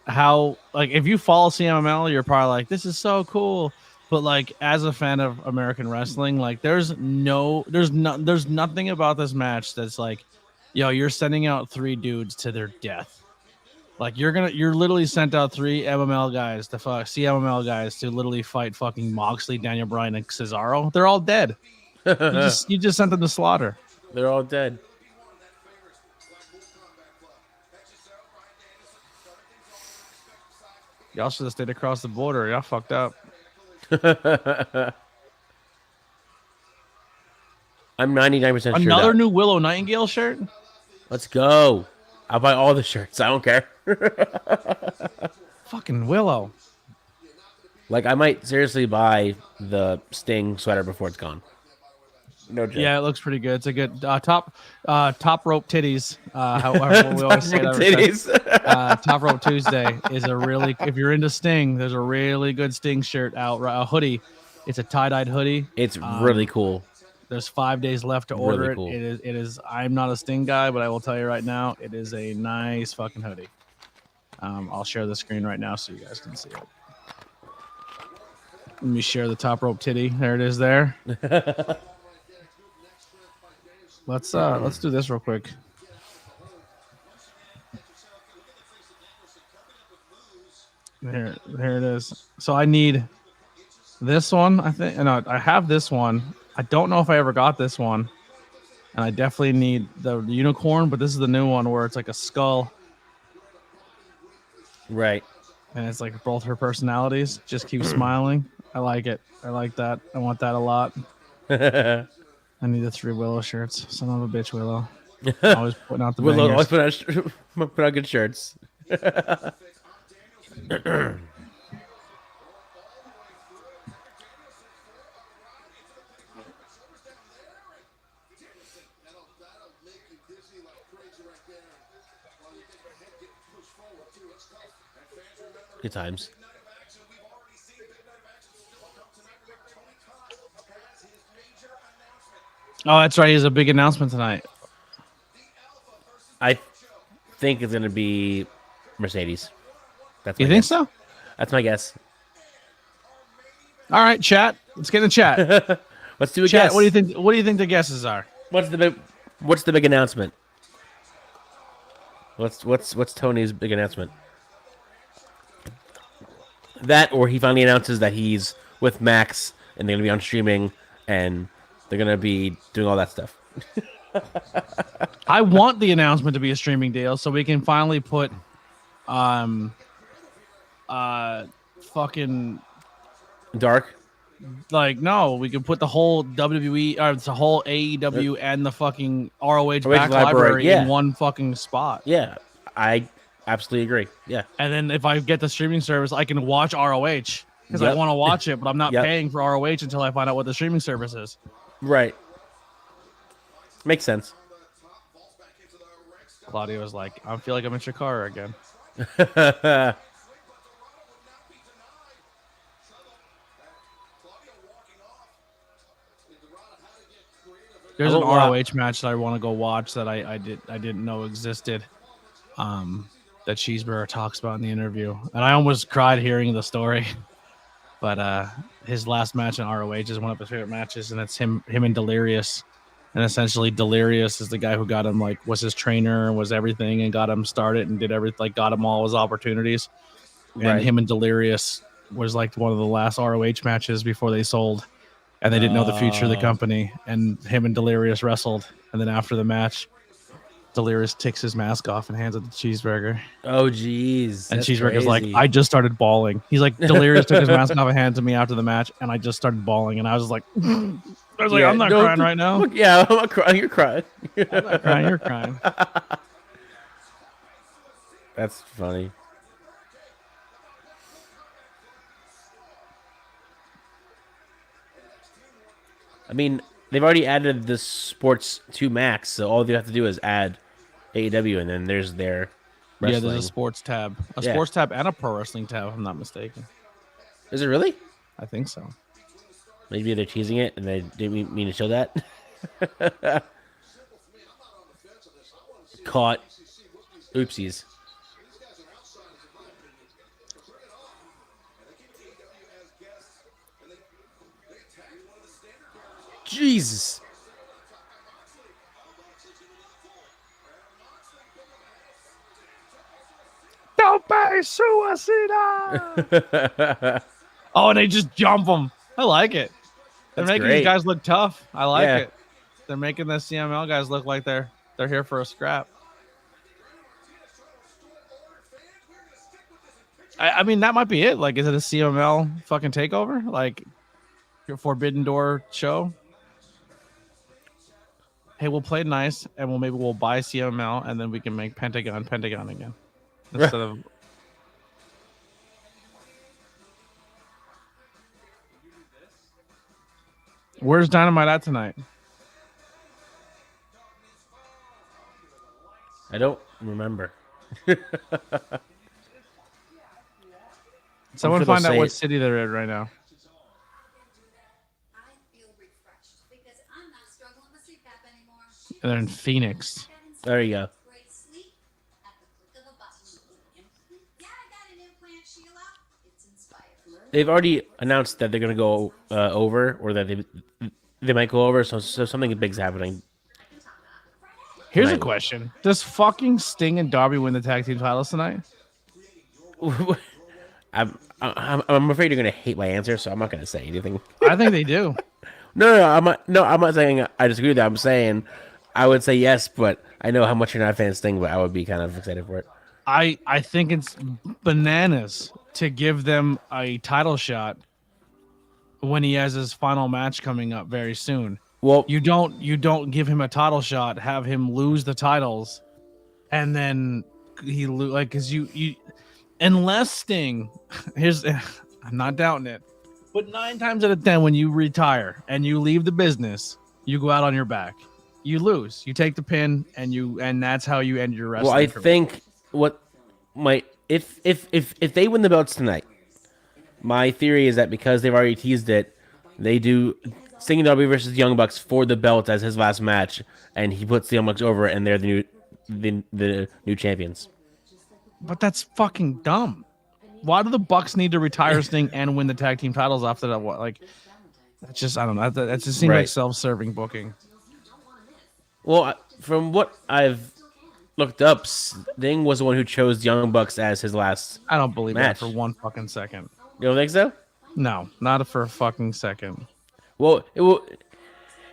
how, like, if you follow CMML, you're probably like, this is so cool. But like, as a fan of American wrestling, like, there's nothing about this match that's like, yo, you're sending out 3 dudes to their death. Like, you're literally sent out 3 MML guys to CMML guys to literally fight fucking Moxley, Daniel Bryan, and Cesaro. They're all dead. you just sent them to slaughter. They're all dead. Y'all should have stayed across the border. Y'all fucked up. I'm 99% sure. Another new Willow Nightingale shirt? Let's go. I'll buy all the shirts. I don't care. Fucking Willow. Like, I might seriously buy the Sting sweater before it's gone. No joke. Yeah, it looks pretty good. It's a good top rope titties. However, we always say that. Top Rope Tuesday is a really, if you're into Sting, there's a really good Sting shirt out. A hoodie. It's a tie-dyed hoodie. It's really cool. There's 5 days left to order Really it. cool. It is. I'm not a Sting guy, but I will tell you right now, it is a nice fucking hoodie. I'll share the screen right now so you guys can see it. Let me share the Top Rope titty. There it is. There. Let's do this real quick. There it is. So I need this one. I think, no, I have this one. I don't know if I ever got this one, and I definitely need the unicorn. But this is the new one where it's like a skull, Right. and it's like both her personalities. Just keep smiling. I like it. I like that. I want that a lot. I need the 3 Willow shirts. Son of a bitch, Willow. Always putting out the Willow bangers. always put out good shirts. Good times. Oh, that's right. He has a big announcement tonight. I think it's gonna be Mercedes. That's my You think guess. so? That's my guess. All right, chat. Let's get in the chat. Let's do a Chat. guess. What do you think? What do you think the guesses are? What's the big announcement? What's Tony's big announcement? That, or he finally announces that he's with Max and they're gonna be on streaming and they're gonna be doing all that stuff. I want the announcement to be a streaming deal so we can finally put, fucking Dark. like no, we can put the whole WWE or the whole AEW and the fucking ROH back library yeah. in one fucking spot. Yeah, I absolutely agree. Yeah. And then if I get the streaming service, I can watch ROH because I Yep. want to watch it, but I'm not Yep. paying for ROH until I find out what the streaming service is. Right. Makes sense. Claudio was like, I feel like I'm in Shakara again. There's an ROH match that I want to go watch that I didn't know existed. That Cheeseburger talks about in the interview, and I almost cried hearing the story. But his last match in ROH is one of his favorite matches, and it's him and Delirious. And essentially, Delirious is the guy who got him, like, was his trainer, was everything, and got him started and did everything, like, got him all his opportunities. And Right. him and Delirious was like one of the last ROH matches before they sold, and they didn't know the future of the company. And him and Delirious wrestled, and then after the match, Delirious takes his mask off and hands it to Cheeseburger. Oh, jeez. And That's Cheeseburger's like, crazy. I just started bawling. He's like, Delirious took his mask off and handed it to me after the match, and I just started bawling. And I was like, Yeah, I'm not crying right now. Look, yeah, I'm not crying. You're crying. I'm not crying. You're crying. That's funny. I mean, they've already added the sports to Max, so all you have to do is add AEW, and then there's their Yeah, wrestling. there's a sports tab. A Yeah. sports tab and a pro wrestling tab, if I'm not mistaken. Is it really? I think so. Maybe they're teasing it, and they didn't mean to show that. Caught. Oopsies. Jesus. Don't be suicide. Oh, and they just jump them. I like it. They're That's making great. these guys look tough. I like Yeah. it. They're making the CML guys look like they're here for a scrap. I mean, that might be it. Like, is it a CML fucking takeover? Like, your Forbidden Door show? Hey, we'll play nice, and we'll buy CML, and then we can make Pentagon again instead of. Where's Dynamite at tonight? I don't remember. Someone sure they'll find out say what it. city they're in right now. I feel refreshed because I'm not struggling with CPAP anymore. And they're in Phoenix. There you go. Great sleep at the click of a button. Yeah, I got an implant, Sheila. It's inspired. They've already announced that they're going to go over, or that they might go over, so something big's happening. Here's a Right. question: does fucking Sting and Darby win the tag team titles tonight? I'm afraid you're going to hate my answer, so I'm not going to say anything. I think they do. No, I'm not saying I disagree with that. I'm saying I would say yes, but I know how much you're not a fan of Sting, but I would be kind of excited for it. I think it's bananas to give them a title shot when he has his final match coming up very soon. Well, You don't give him a title shot, have him lose the titles, and then he like because you unless Sting here's I'm not doubting it, but 9 times out of 10 when you retire and you leave the business, you go out on your back, you lose, you take the pin, and that's how you end your wrestling. well, I career. think what might if they win the belts tonight, my theory is that because they've already teased it, they do Sting and Darby versus Young Bucks for the belt as his last match, and he puts the Young Bucks over, and they're the new champions. But that's fucking dumb. Why do the Bucks need to retire Sting and win the tag team titles after that? What, like, that's just, I don't know. That just seems like Right. self-serving booking. Well, from what I've looked up, Sting was the one who chose Young Bucks as his last. I don't believe match. that for one fucking second. You don't think so? No, not for a fucking second. Well, it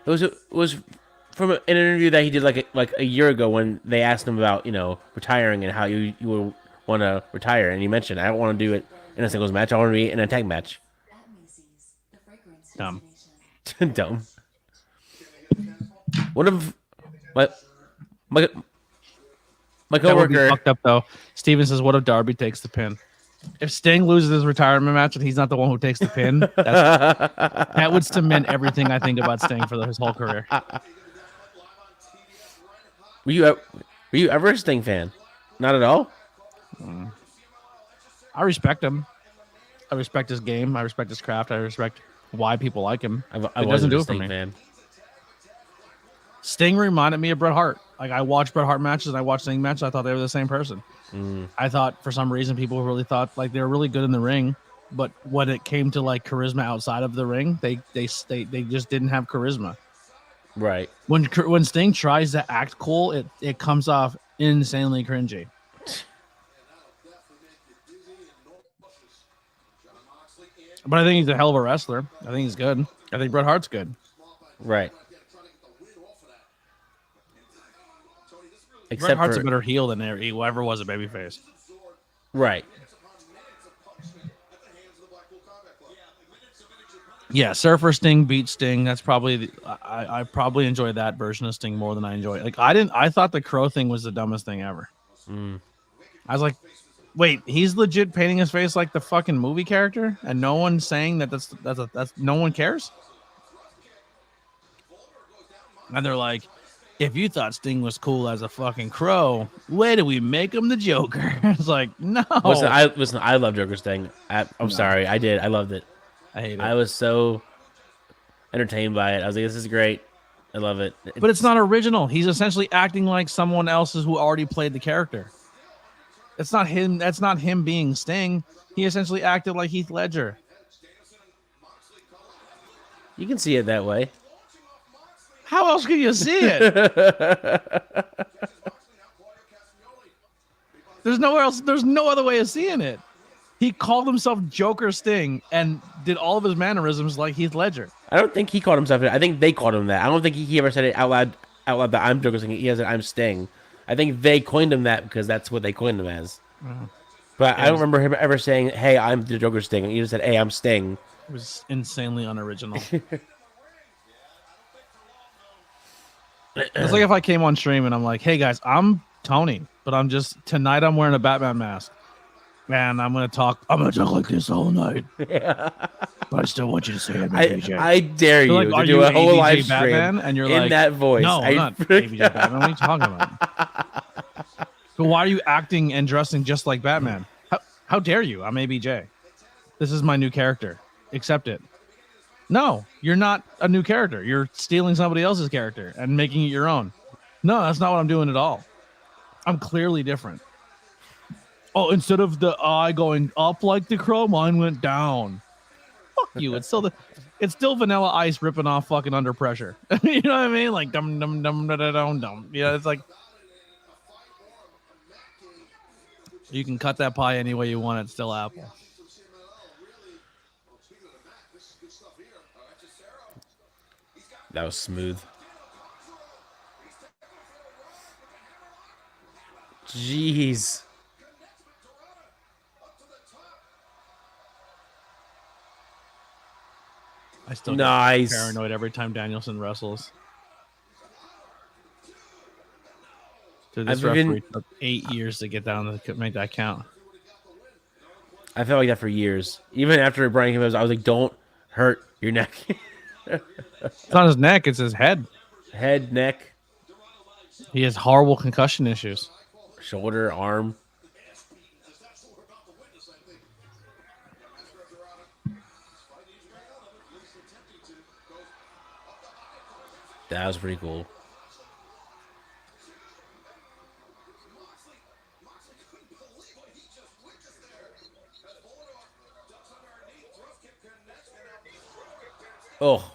was from an interview that he did like a year ago when they asked him about retiring and how you would want to retire, and he mentioned I don't want to do it in a singles match. I want to be in a tag match. Dumb. Dumb. One of my That would be coworker. fucked up though. Steven says, "What if Darby takes the pin? If Sting loses his retirement match and he's not the one who takes the pin, that would cement everything I think about Sting for his whole career." Were you ever a Sting fan? Not at all. I respect him. I respect his game. I respect his craft. I respect why people like him. I It wasn't doesn't do a it for Sting me. fan. Sting reminded me of Bret Hart. Like, I watched Bret Hart matches and I watched Sting matches. I thought they were the same person. I thought for some reason people really thought like they were really good in the ring, but when it came to like charisma outside of the ring, they just didn't have charisma. Right. When Sting tries to act cool, it comes off insanely cringy. But I think he's a hell of a wrestler. I think he's good. I think Bret Hart's good. Right. Bret Except Hart's for a better heel than whoever was a babyface. right. Yeah, Surfer Sting beat Sting. That's probably I probably enjoy that version of Sting more than I enjoy. Like I thought the Crow thing was the dumbest thing ever. I was like, wait, he's legit painting his face like the fucking movie character, and no one's saying that that's no one cares. And they're like, if you thought Sting was cool as a fucking Crow, where do we make him the Joker? It's like, no. Listen, I love Joker's thing. I'm sorry, I did. I loved it. I hate it. I was so entertained by it. I was like, this is great. I love it. But it's not original. He's essentially acting like someone else who already played the character. It's not him. That's not him being Sting. He essentially acted like Heath Ledger. You can see it that way. How else can you see it? There's nowhere else. There's no other way of seeing it. He called himself Joker Sting and did all of his mannerisms like Heath Ledger. I don't think he called himself it. I think they called him that. I don't think he ever said it out loud that I'm Joker Sting. He said I'm Sting. I think they coined him that because that's what they coined him as. But I don't remember him ever saying, "Hey, I'm the Joker Sting." He just said, "Hey, I'm Sting." It was insanely unoriginal. It's like if I came on stream and I'm like, "Hey guys, I'm Tony, but tonight I'm wearing a Batman mask, and I'm gonna talk like this all night." But I still want you to say it, ABJ. I dare you Like, to are do you a whole ABJ live stream Batman? And you're in like, that voice. No, I'm not ABJ Batman. What are you talking about? So why are you acting and dressing just like Batman? How dare you? I'm ABJ. This is my new character. Accept it. No, you're not a new character. You're stealing somebody else's character and making it your own. No, that's not what I'm doing at all. I'm clearly different. Oh, instead of the eye going up like the Crow, mine went down. Fuck you. It's still Vanilla Ice ripping off fucking Under Pressure. You know what I mean? Like dum dum dum dum dum dum. Yeah, it's like you can cut that pie any way you want. It's still apple. That was smooth. Jeez. I still Nice. get paranoid every time Danielson wrestles. Dude, this referee took 8 years to get down to make that count. I felt like that for years. Even after Brian came out, I was like, "Don't hurt your neck." It's not his neck; it's his head. Head, neck, He has horrible concussion issues. shoulder, arm. That was pretty cool. Oh.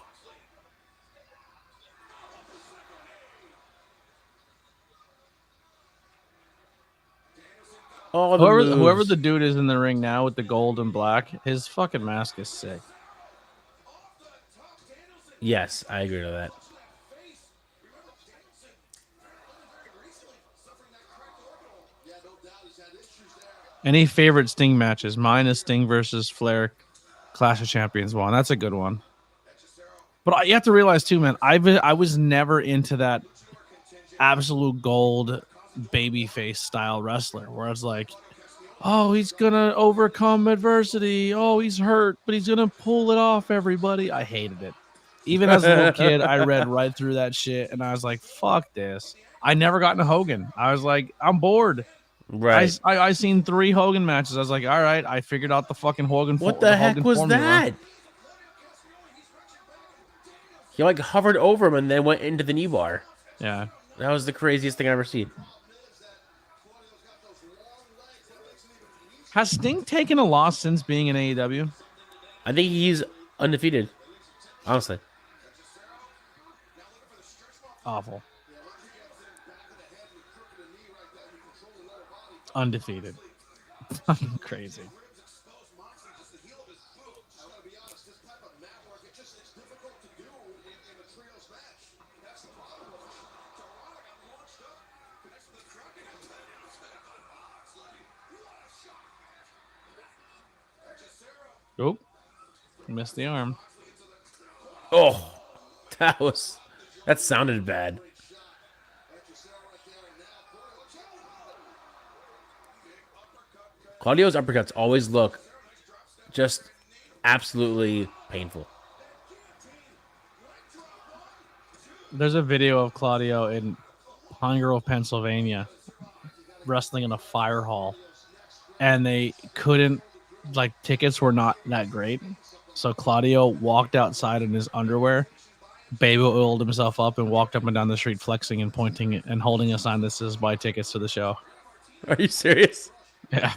All the Whoever moves. the dude is in the ring now with the gold and black, his fucking mask is sick. Yes, I agree with that. Any favorite Sting matches? Mine is Sting versus Flair, Clash of Champions one. That's a good one. But you have to realize too, man. I was never into that absolute gold babyface style wrestler, where it's like, oh, he's gonna overcome adversity. Oh, he's hurt, but he's gonna pull it off. Everybody, I hated it. Even as a little kid, I read right through that shit, and I was like, fuck this. I never got into Hogan. I was like, I'm bored. Right. I seen 3 Hogan matches. I was like, all right, I figured out the fucking Hogan. What the heck Hogan was formula. that? He like hovered over him and then went into the knee bar. Yeah. That was the craziest thing I've ever seen. Has Sting taken a loss since being in AEW? I think he's undefeated. Honestly. Awful. Undefeated. Fucking crazy. Oh, missed the arm. Oh, that sounded bad. Claudio's uppercuts always look just absolutely painful. There's a video of Claudio in Hungerville, Pennsylvania, wrestling in a fire hall, and they couldn't, like, tickets were not that great. So Claudio walked outside in his underwear, baby oiled himself up, and walked up and down the street flexing and pointing and holding a sign that says buy tickets to the show. Are you serious? Yeah.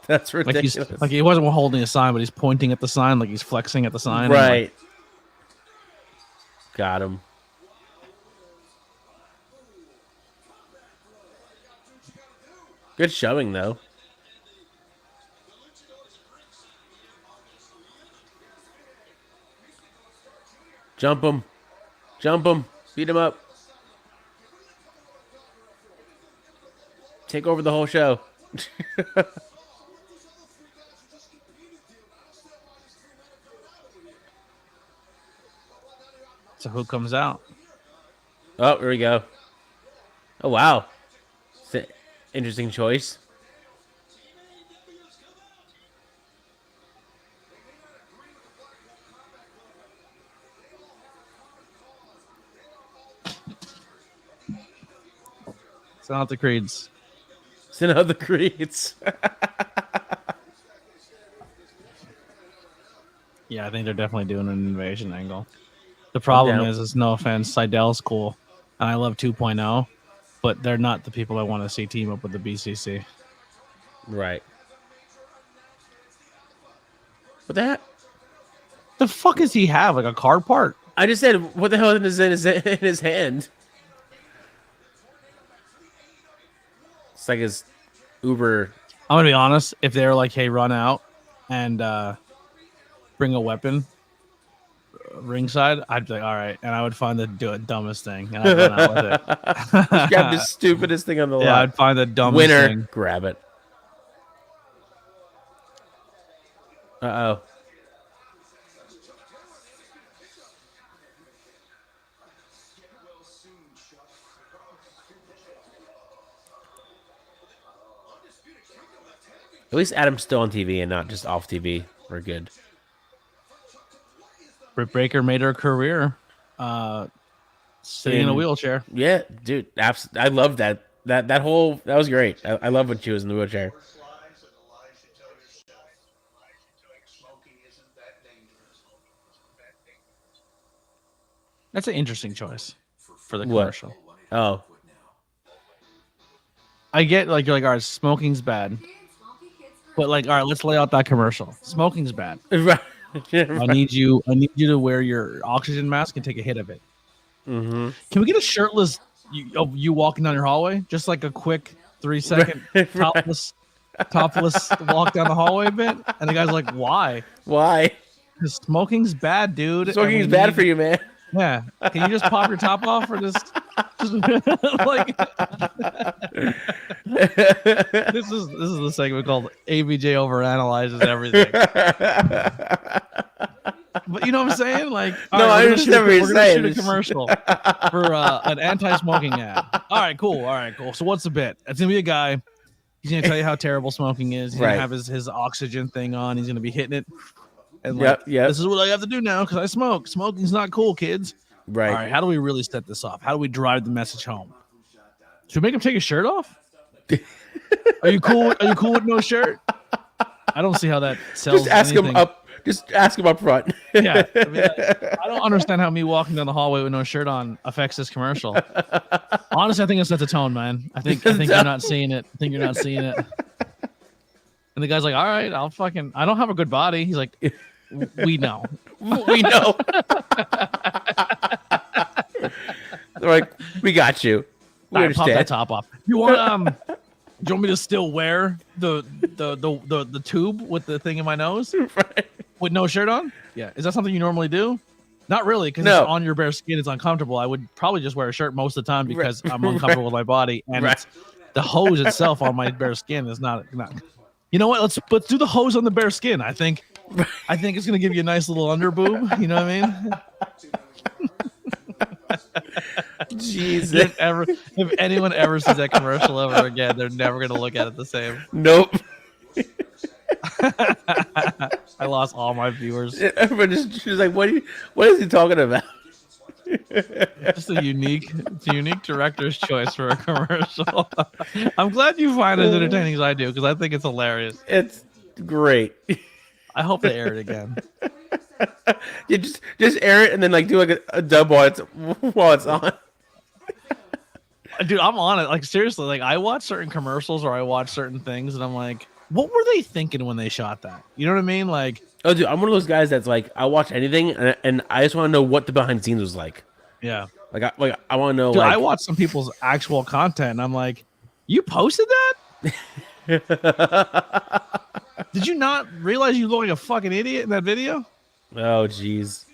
That's ridiculous. Like he wasn't holding a sign, but he's pointing at the sign like he's flexing at the sign. Right. Got him. Good showing, though. Jump him. Jump him. Beat him up. Take over the whole show. So who comes out? Oh, here we go. Oh, wow. It's an interesting choice. It's not the Creeds. Send out the Creeds. Yeah, I think they're definitely doing an invasion angle. The problem is no offense, Seidel's cool, and I love 2.0, but they're not the people I want to see team up with the BCC. Right. What the heck? The fuck does he have? Like a car part? I just said, what the hell is in his hand? It's like his Uber. I'm gonna be honest. If they were like, "Hey, run out and bring a weapon," ringside, I'd be like, "All right," and I would find the dumbest thing, and I'd run out with it. Just grab the stupidest thing on the lot. Yeah, I'd find the dumbest Winner, thing. grab it. Uh-oh. At least Adam's still on TV and not just off TV. We're good. Britt Baker made her career sitting in a wheelchair. Yeah, dude. I love that. That was great. I love when she was in the wheelchair. That's an interesting choice for the What? commercial. Oh, I get like you're like, all right, smoking's bad, but like, all right, let's lay out that commercial. Smoking's bad. right. I need you to wear your oxygen mask and take a hit of it. Mm-hmm. Can we get a shirtless you walking down your hallway? Just like a quick 3-second topless walk down the hallway bit. And the guy's like, why? Why? Because smoking's bad, dude. Smoking is bad for you, man. Yeah. Can you just pop your top off or just like this is the segment called ABJ overanalyzes everything. But you know what I'm saying? Like, No, I understand what you're we're gonna saying. shoot a commercial for an anti-smoking ad. All right, cool. So what's the bit? It's gonna be a guy. He's gonna tell you how terrible smoking is. He's Right. gonna have his oxygen thing on. He's gonna be hitting it. And like, this is what I have to do now because I smoke. Smoking's not cool, kids. Right. All right, how do we really set this off? How do we drive the message home? Should we make him take his shirt off? Are you cool? Are you cool with no shirt? I don't see how that sells. Just ask anything. him up. Just ask him up front. Yeah, I mean, I don't understand how me walking down the hallway with no shirt on affects this commercial. Honestly, I think it sets a tone, man. I think you're not seeing it. I think you're not seeing it. And the guy's like, "All right, I don't have a good body." He's like, "We know, We know. They're like, we got you. We All right, pop that understand. top off. You want do you want me to still wear the tube with the thing in my nose Right. with no shirt on? Yeah. Is that something you normally do? Not really, because No. it's on your bare skin. It's uncomfortable. I would probably just wear a shirt most of the time because I'm uncomfortable with my body, and Right. it's the hose itself on my bare skin is not. You know what? Let's do the hose on the bare skin. I think it's gonna give you a nice little under boob. You know what I mean? Jesus. If anyone ever sees that commercial ever again, they're never gonna look at it the same. Nope. I lost all my viewers. Everyone just like, what is he talking about? Just a unique director's choice for a commercial. I'm glad you find it as entertaining as I do because I think it's hilarious. It's great. I hope they air it again. You just air it and then like do like a dub while it's on. Dude, I'm on it. Like seriously, like I watch certain commercials or I watch certain things and I'm like, what were they thinking when they shot that? You know what I mean? Like, Oh, dude, I'm one of those guys that's like, I watch anything and I just want to know what the behind the scenes was like. yeah. I want to know. Dude, like, I watch some people's actual content and I'm like, you posted that? Did you not realize you look like a fucking idiot in that video? Oh, jeez.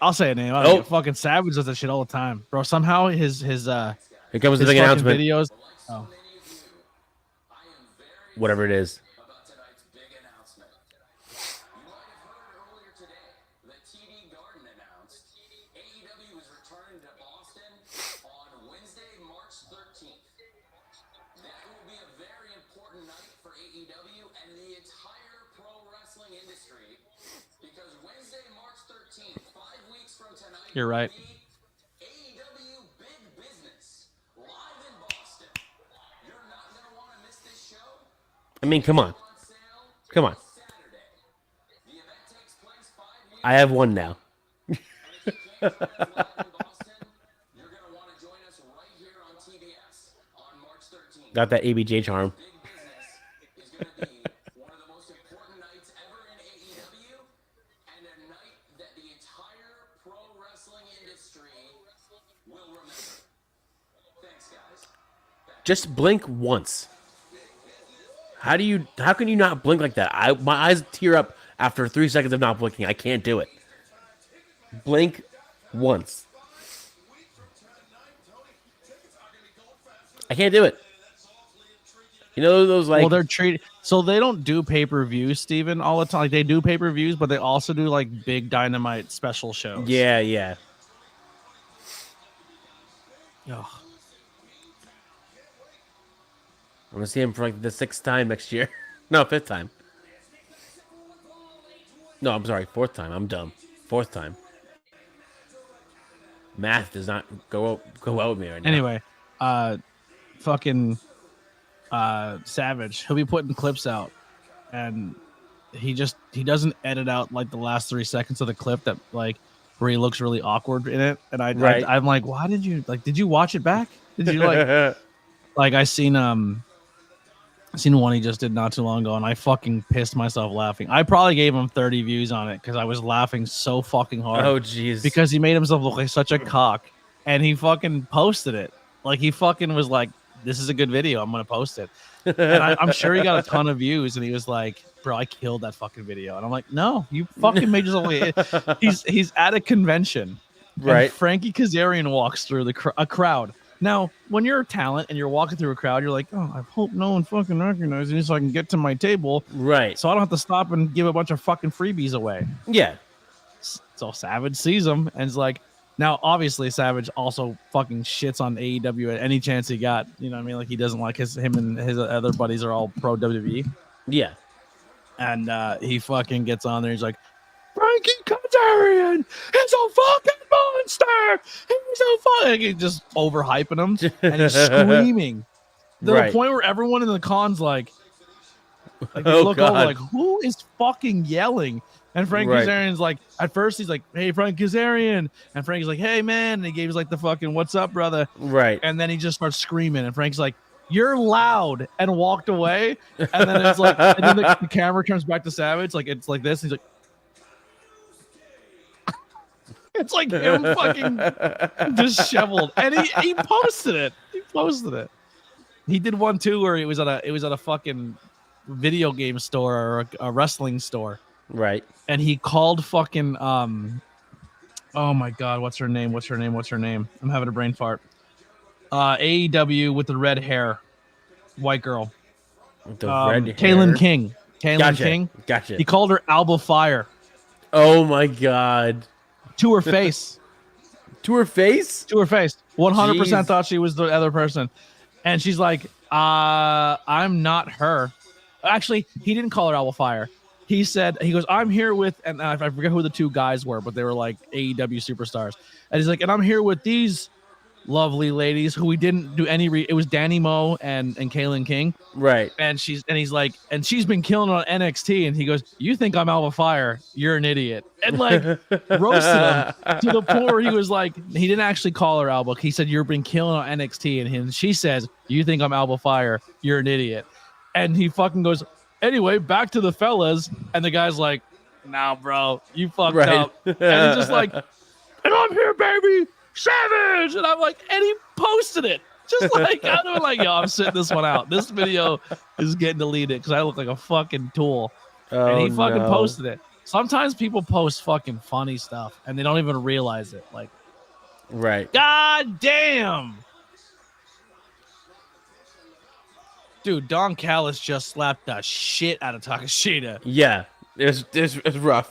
I'll say a name. I don't know. Fucking Savage does that shit all the time, bro. Somehow his Here comes the his big fucking announcement. videos. Oh. Whatever it is. about tonight's big announcement. You might have heard earlier today that TD Garden announced AEW is returning to Boston on Wednesday, March 13th. That will be a very important night for AEW and the entire pro wrestling industry because Wednesday, March 13th, 5 weeks from tonight, You're right. will be AEW Big Business live in Boston. You're not going to want to miss this show. I mean, come on. Come on. Saturday. The event takes place 5 weeks. I have one now. If you can't join us live in Boston, you're going to want to join us right here on TBS on March 13th. Got that ABJ charm. Big Business is going to be one of the most important nights ever in AEW and a night that the entire pro wrestling industry will remember. Thanks, guys. Just blink once. How can you not blink like that? My eyes tear up after 3 seconds of not blinking. I can't do it. Blink once. I can't do it. You know those like Well, they're treated so they don't do pay-per-views, Steven, all the time. Like they do pay-per-views, but they also do like big Dynamite special shows. yeah. Ugh. I'm gonna see him for like the 6th time next year. No, 5th time. No, I'm sorry, 4th time. I'm dumb. 4th time. Math does not go well with me right now. Anyway, fucking Savage, he'll be putting clips out and he doesn't edit out like the last 3 seconds of the clip that like where he looks really awkward in it, and Right. I'm like, why did you like? Did you watch it back? Did you like I seen one he just did not too long ago, and I fucking pissed myself laughing. I probably gave him 30 views on it because I was laughing so fucking hard. Oh jeez. Because he made himself look like such a cock, and he fucking posted it. Like he fucking was like, "This is a good video. I'm gonna post it." And I'm sure he got a ton of views, and he was like, "Bro, I killed that fucking video." And I'm like, "No, you fucking made yourself." He's at a convention, Right. And Frankie Kazarian walks through a crowd. Now, when you're a talent and you're walking through a crowd, you're like, "Oh, I hope no one fucking recognizes me so I can get to my table, Right. so I don't have to stop and give a bunch of fucking freebies away." Yeah. So Savage sees him and is like, now obviously Savage also fucking shits on AEW at any chance he got. You know what I mean? Like he doesn't like him and his other buddies are all pro WWE. Yeah. And he fucking gets on there. He's like, Frankie Kazarian is a fucking monster. He's a fucking. He's just overhyping him and he's screaming to Right. the point where everyone in the con's like they Oh, look God. over like, who is fucking yelling? And Frank Right. Kazarian's like, at first he's like, "Hey, Frank Kazarian," and Frank's like, "Hey, man," and he gave us like the fucking "What's up, brother?" Right. And then he just starts screaming, and Frank's like, "You're loud," and walked away. And then it's like, and then the camera turns back to Savage, like it's like this. He's like, it's like him fucking disheveled, and he posted it. He posted it. He did one too where it was at a fucking video game store or a wrestling store. Right. And he called fucking oh my god, what's her name? I'm having a brain fart. AEW with the red hair, white girl. The red hair. Kaylin King. Gotcha. King. Gotcha. He called her Alba Fire Oh my god. to her face. To her face? To her face. 100% Jeez. thought she was the other person. And she's like, I'm not her. Actually, he didn't call her Alba Fire. He goes, I'm here with, and I forget who the two guys were, but they were like AEW superstars. And he's like, and I'm here with these lovely ladies who we didn't do any, it was Danny Moe and Kaylin King. Right. And he's like, and she's been killing on NXT. And he goes, you think I'm Alba Fire? You're an idiot. And like roasted him to the point where he was like, he didn't actually call her Alba. He said, you've been killing on NXT. And she says, you think I'm Alba Fire? You're an idiot. And he fucking goes, anyway, back to the fellas. And the guy's like, nah, bro, you fucked up. And he's just like, and I'm here, baby, Savage. And I'm like, and he posted it. Just like, I'm like, yo, I'm sitting this one out. This video is getting deleted because I look like a fucking tool. And he fucking posted it. Sometimes people post fucking funny stuff and they don't even realize it. Like, right. God damn. Dude, Don Callis just slapped the shit out of Takashita. Yeah. It's rough.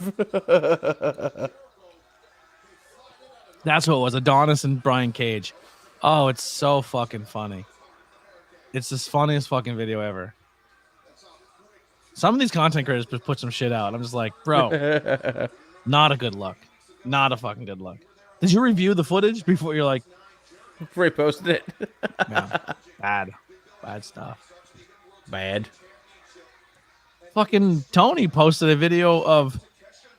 That's what it was. Adonis and Brian Cage. Oh, it's so fucking funny. It's the funniest fucking video ever. Some of these content creators just put some shit out. I'm just like, bro, not a good look. Not a fucking good look. Did you review the footage before you're like, Before he posted it? no, bad stuff. Bad. Fucking Tony posted a video of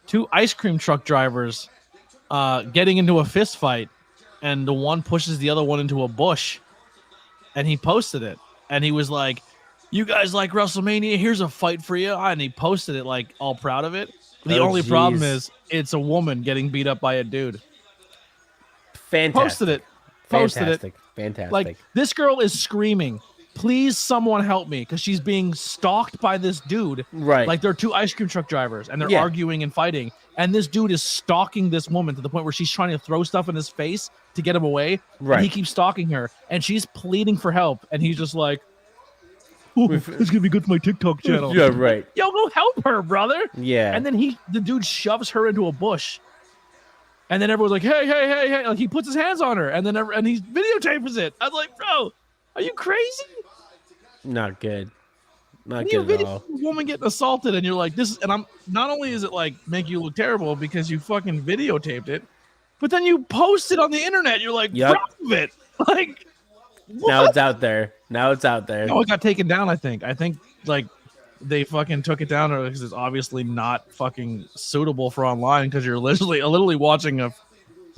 two ice cream truck drivers getting into a fist fight, and the one pushes the other one into a bush, and he posted it, and he was like, you guys like WrestleMania? Here's a fight for you. And he posted it like all proud of it. The only problem is it's a woman getting beat up by a dude. Fantastic. Posted it. Fantastic. Like, this girl is screaming, please someone help me, because she's being stalked by this dude. Right. Like, they're two ice cream truck drivers and they're Yeah. arguing and fighting, and this dude is stalking this woman to the point where she's trying to throw stuff in his face to get him away. Right. And he keeps stalking her and she's pleading for help, and he's just like, oh, it's gonna be good for my TikTok channel. Yeah, right. Yo, go help her, brother. Yeah. And then the dude shoves her into a bush. And then everyone's like, hey. Like, he puts his hands on her, and then and he videotapes it. I was like, bro, are you crazy? Not good. Not You good at video all. a woman getting assaulted, and you're like, this is, and I'm not only is it like make you look terrible because you fucking videotaped it, but then you post it on the internet. You're like, Yep. proud of it. Like, what? Now it's out there. No, it got taken down, I think. Like they fucking took it down because it's obviously not fucking suitable for online, because you're literally watching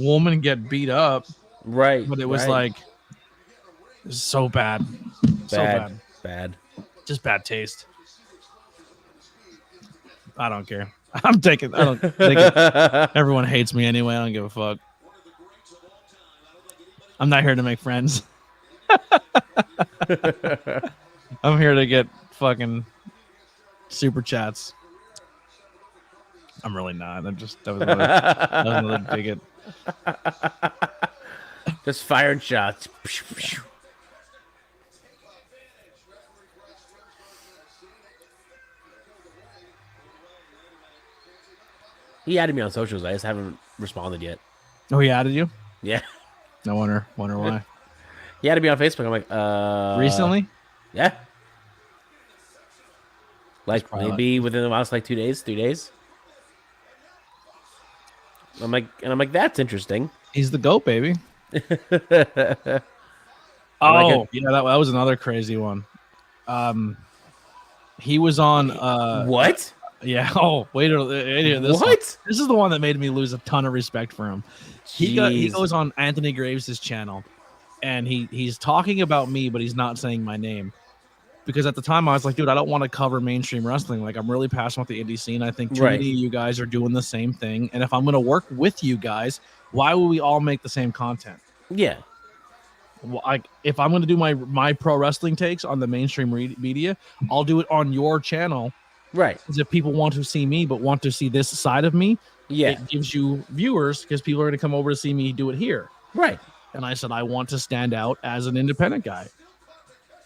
woman get beat up, Right. but it was right. like so bad, so bad, Bad. just bad taste. I don't care. I don't take it. Everyone hates me anyway. I don't give a fuck. I'm not here to make friends. I'm here to get fucking super chats. I'm really not. That was another bigot. Just firing shots. He added me on socials. I just haven't responded yet. Oh, he added you? Yeah. I wonder why. He added me on Facebook. I'm like, Recently? Yeah. Like probably maybe within the last like 2 days, 3 days. I'm like, that's interesting. He's the GOAT, baby. Oh, yeah, that was another crazy one. He was on what? Yeah. Oh, wait this What? one. This is the one that made me lose a ton of respect for him. He goes on Anthony Graves' channel, and he's talking about me, but he's not saying my name. Because at the time I was like, dude, I don't want to cover mainstream wrestling. Like, I'm really passionate with the indie scene. I think too many of you guys are doing the same thing. And if I'm going to work with you guys, why would we all make the same content? Yeah. Well, if I'm going to do my pro wrestling takes on the mainstream media, I'll do it on your channel. Right. Because if people want to see me, but want to see this side of me, it gives you viewers because people are going to come over to see me do it here. Right. And I said, I want to stand out as an independent guy.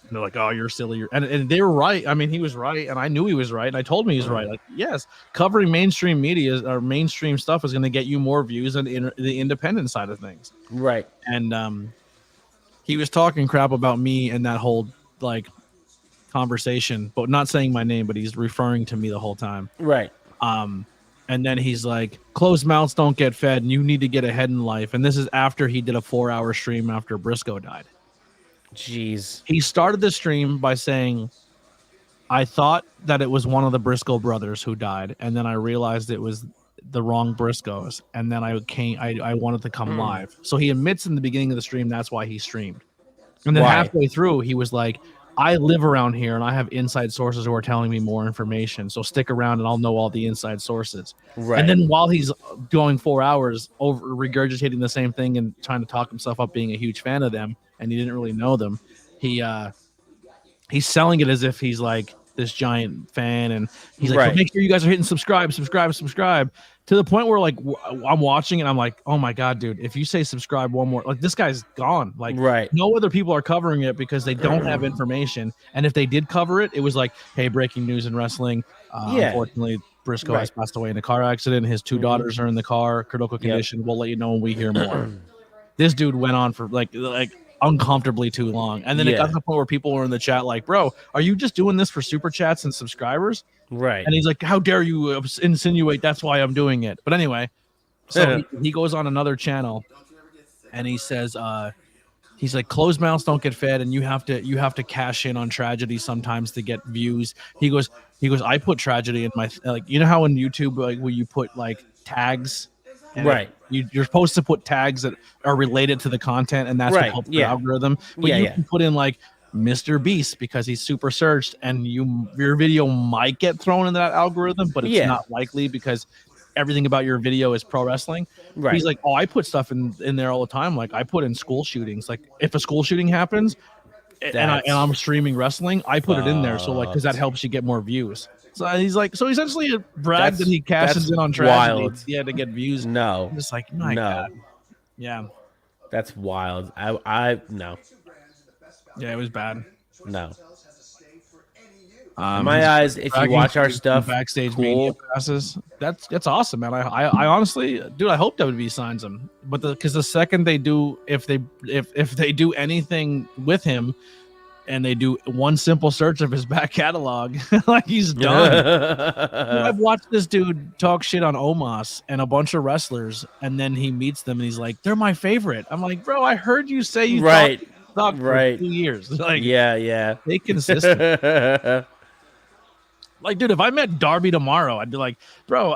And they're like, oh, you're silly. And they were right. I mean, he was right. And I knew he was right. And I told him he was right. Like, yes, covering mainstream media or mainstream stuff is going to get you more views than the independent side of things. Right. And he was talking crap about me and that whole like conversation, but not saying my name, but he's referring to me the whole time. Right. And then he's like, closed mouths don't get fed and you need to get ahead in life. And this is after he did a 4-hour stream after Briscoe died. Jeez. He started the stream by saying, I thought that it was one of the Briscoe brothers who died, and then I realized it was the wrong Briscoes, and then I wanted to come live. So he admits in the beginning of the stream that's why he streamed. And then halfway through, he was like, I live around here, and I have inside sources who are telling me more information, so stick around, and I'll know all the inside sources. Right. And then while he's going 4 hours over regurgitating the same thing and trying to talk himself up being a huge fan of them, and he didn't really know them, he's selling it as if he's like this giant fan, and he's like, well, make sure you guys are hitting subscribe to the point where like I'm watching and I'm like, oh my god, dude, if you say subscribe one more, like this guy's gone. Like no other people are covering it because they don't have information, and if they did cover it, it was like, hey, breaking news in wrestling, unfortunately Briscoe has passed away in a car accident, his 2 daughters are in the car, critical condition, we'll let you know when we hear more. This dude went on for like uncomfortably too long, and then it got to the point where people were in the chat like, bro, are you just doing this for super chats and subscribers? Right. And he's like, how dare you insinuate that's why I'm doing it? But anyway, so he goes on another channel and he says he's like, closed mouths don't get fed, and you have to cash in on tragedy sometimes to get views. He goes I put tragedy in my like, you know how in YouTube like where you put like tags, and you're supposed to put tags that are related to the content, and that's what helps the algorithm. But you can put in like Mr. Beast because he's super searched, and your video might get thrown into that algorithm, but it's not likely because everything about your video is pro wrestling. He's like, oh, I put stuff in there all the time. Like I put in school shootings. Like if a school shooting happens and I'm streaming wrestling, I put it in there. So like, because that helps you get more views. So he's like, so essentially it bragged that he cashes in on tragedy. To get views. No, I'm just like, my God. Yeah, that's wild. I no. Yeah, it was bad. No. In my eyes, if you watch our stuff, backstage media passes, that's awesome, man. I honestly, dude, I hope WWE signs him, but because the second they do, if they do anything with him, and they do one simple search of his back catalog, like he's done. I've watched this dude talk shit on Omos and a bunch of wrestlers, and then he meets them and he's like, they're my favorite. I'm like, bro, I heard you say you thought for 2 years. Like, stay consistent. Like, dude, if I met Darby tomorrow, I'd be like, bro,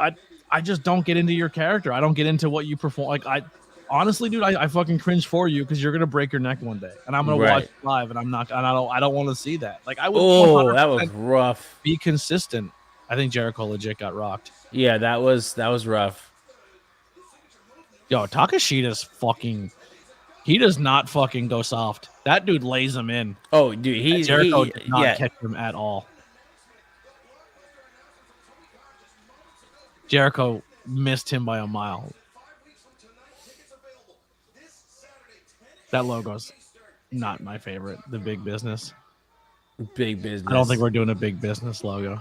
I just don't get into your character. I don't get into what you perform. Like honestly, dude, I fucking cringe for you because you're gonna break your neck one day, and I'm gonna watch it live, and I don't want to see that. Like I would. Oh, that was rough. Be consistent. I think Jericho legit got rocked. Yeah, that was rough. Yo, Takashida's fucking. He does not fucking go soft. That dude lays him in. Oh, dude, Jericho did not catch him at all. Jericho missed him by a mile. That logo's not my favorite. The big business. Big business. I don't think we're doing a big business logo.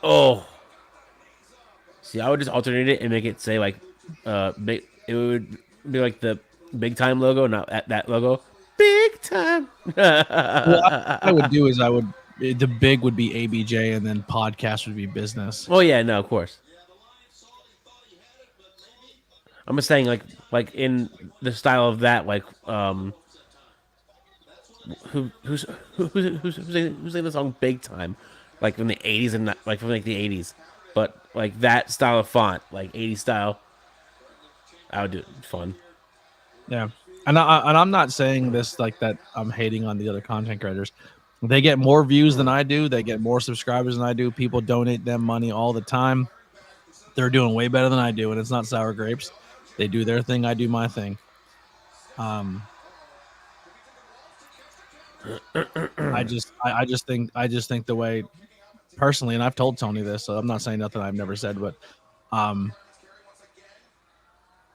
Oh. See, I would just alternate it and make it say like big. It would be like the big time logo, not that logo. Big time. What I would do is the big would be ABJ and then podcast would be business. Oh yeah, no, of course. I'm just saying like in the style of that, like who's saying the song Big Time, like from the 80s and like from like the 80s, but like that style of font, like 80s style, I would do it fun. Yeah, and I'm not saying this like that. I'm hating on the other content creators. They get more views than I do. They get more subscribers than I do. People donate them money all the time. They're doing way better than I do, and it's not sour grapes. They do their thing. I do my thing. I just think the way, personally, and I've told Tony this, so I'm not saying nothing I've never said, but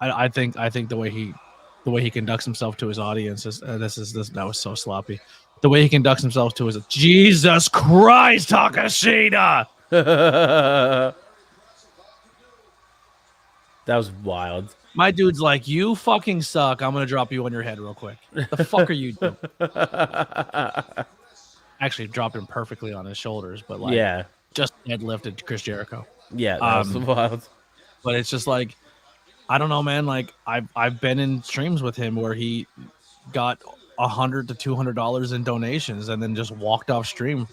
I think the way he conducts himself to his audience is that was so sloppy. The way he conducts himself to his Jesus Christ, Takashita. That was wild. My dude's like, you fucking suck. I'm gonna drop you on your head real quick. The fuck are you doing? Actually, dropped him perfectly on his shoulders, but like, yeah, just deadlifted Chris Jericho. Yeah, that was wild. But it's just like, I don't know, man. Like I've been in streams with him where he got $100 to $200 in donations and then just walked off stream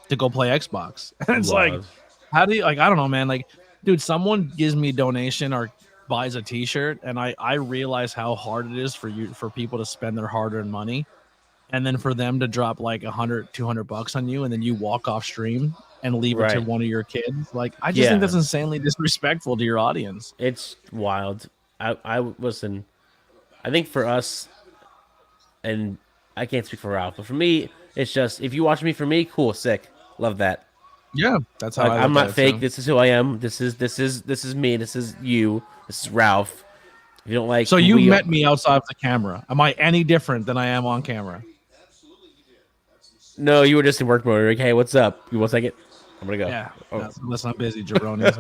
to go play Xbox. And it's like, how do you, like, I don't know, man. Like, dude, someone gives me a donation or buys a t-shirt and I realize how hard it is for people to spend their hard-earned money, and then for them to drop like $100-200 on you and then you walk off stream and leave it to one of your kids. Like, I just think that's insanely disrespectful to your audience. It's wild. I listen, I think for us, and I can't speak for Ralph, but for me, it's just, if you watch me for me, cool, sick, love that. Yeah, that's how I'm not fake. This is who I am. This is me. This is you. This is Ralph. If you don't like, so you met me outside of the camera. Am I any different than I am on camera? No, you were just in work mode. Like, hey, what's up? You want a second? I'm gonna go. Yeah. Oh. Listen, I'm busy, jabronis.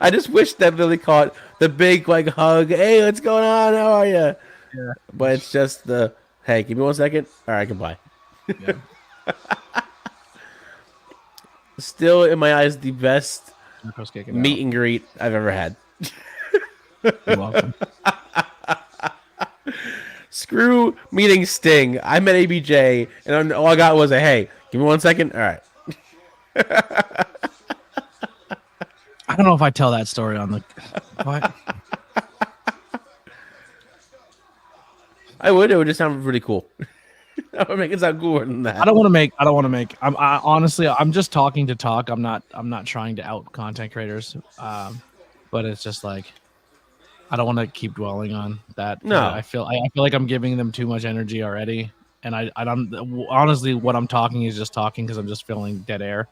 I just wish that Billy caught the big like hug. Hey, what's going on? How are you? Yeah. But it's just the, hey, give me 1 second. All right, goodbye. Yeah. Still, in my eyes, the best meet and greet I've ever had. You're welcome. Screw meeting Sting. I met ABJ, and all I got was a, hey, give me 1 second. All right. I don't know if I tell that story on the. What? I would. It would just sound really cool. I would make it sound cooler than that. I don't want to make. Honestly, I'm just talking to talk. I'm not trying to out content creators. But it's just like, I don't want to keep dwelling on that. No, I feel like I'm giving them too much energy already, and I don't. Honestly, what I'm talking is just talking because I'm just feeling dead air.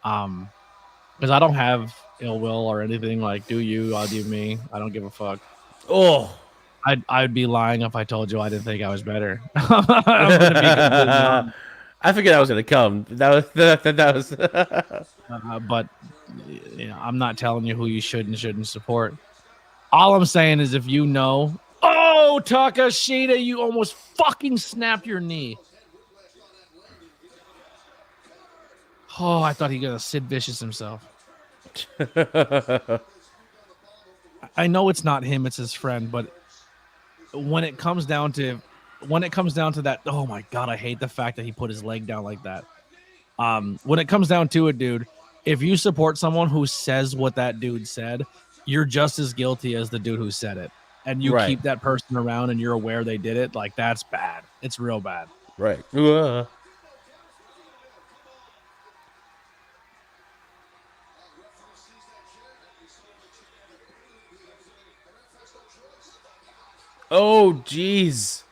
Because I don't have ill will or anything. Like, do you? I'll do me. I don't give a fuck. Oh. I'd be lying if I told you I didn't think I was better. I figured I was gonna come. That was. But you know, I'm not telling you who you should and shouldn't support. All I'm saying is, if you know, oh, Takashita, you almost fucking snapped your knee. Oh, I thought he was gonna Sid Vicious himself. I know it's not him; it's his friend, but. When it comes down to that, oh my god, I hate the fact that he put his leg down like that. When it comes down to it, dude, if you support someone who says what that dude said, you're just as guilty as the dude who said it. And you Right. keep that person around and you're aware they did it, like that's bad. It's real bad. Right. Oh, jeez.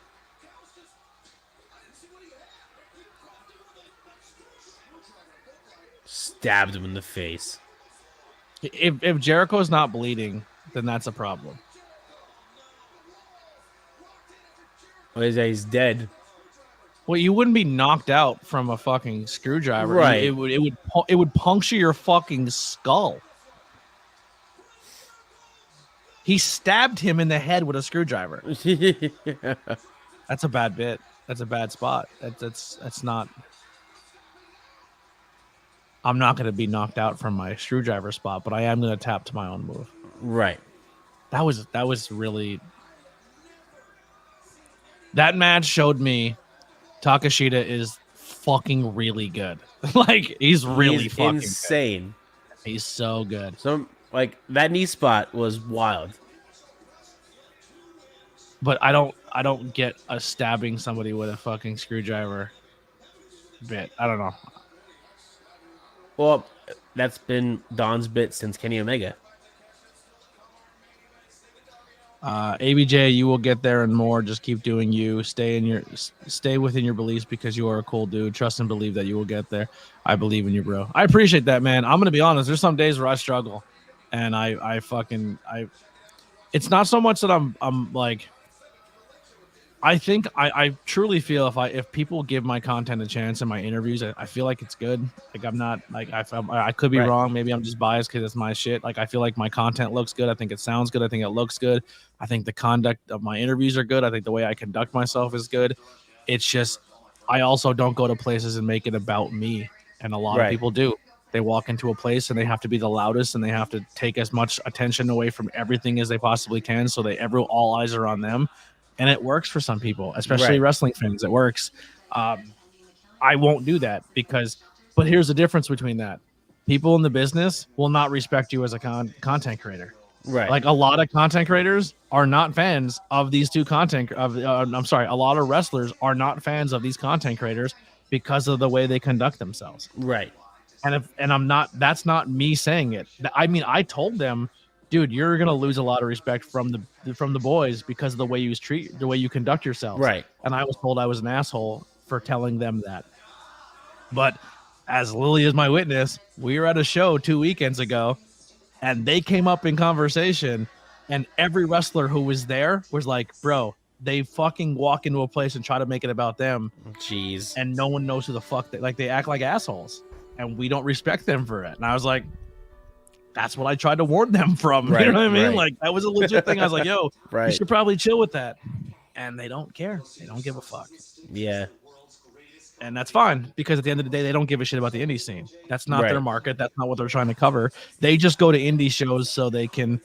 Stabbed him in the face. If Jericho's not bleeding, then that's a problem. Oh, he's dead. Well, you wouldn't be knocked out from a fucking screwdriver. Right. It would puncture your fucking skull. He stabbed him in the head with a screwdriver. That's a bad bit. That's a bad spot. That's not. I'm not going to be knocked out from my screwdriver spot, but I am going to tap to my own move. Right. That was really. That match showed me Takashita is fucking really good. Like he's really fucking insane. Good. He's so good. So like that knee spot was wild. But I don't get a stabbing somebody with a fucking screwdriver bit. I don't know. Well, that's been Don's bit since Kenny Omega. ABJ, you will get there and more. Just keep doing you. Stay within your beliefs because you are a cool dude. Trust and believe that you will get there. I believe in you, bro. I appreciate that, man. I'm gonna be honest. There's some days where I struggle, and I it's not so much that I'm like. I think I truly feel if people give my content a chance in my interviews, I feel like it's good. Like I'm not like I could be wrong. Maybe I'm just biased because it's my shit. Like I feel like my content looks good. I think it sounds good. I think it looks good. I think the conduct of my interviews are good. I think the way I conduct myself is good. It's just I also don't go to places and make it about me, and a lot of people do. They walk into a place and they have to be the loudest and they have to take as much attention away from everything as they possibly can, so all eyes are on them. And it works for some people, especially wrestling fans. It works. I won't do that but here's the difference between that. People in the business will not respect you as a content creator. Right. Like a lot of content creators are not fans of these two a lot of wrestlers are not fans of these content creators because of the way they conduct themselves. Right. And that's not me saying it. I mean, I told them, dude, you're gonna lose a lot of respect from the boys because of the way you conduct yourselves. Right. And I was told I was an asshole for telling them that. But as Lily is my witness, we were at a show 2 weekends ago, and they came up in conversation, and every wrestler who was there was like, bro, they fucking walk into a place and try to make it about them. Jeez. And no one knows who the fuck they act like assholes, and we don't respect them for it. And I was like, that's what I tried to warn them from. Right, you know what I mean? right. Like that was a legit thing. I was like, yo, Right. you should probably chill with that. And they don't care. They don't give a fuck. Yeah. And that's fine because at the end of the day, they don't give a shit about the indie scene. That's not their market. That's not what they're trying to cover. They just go to indie shows so they can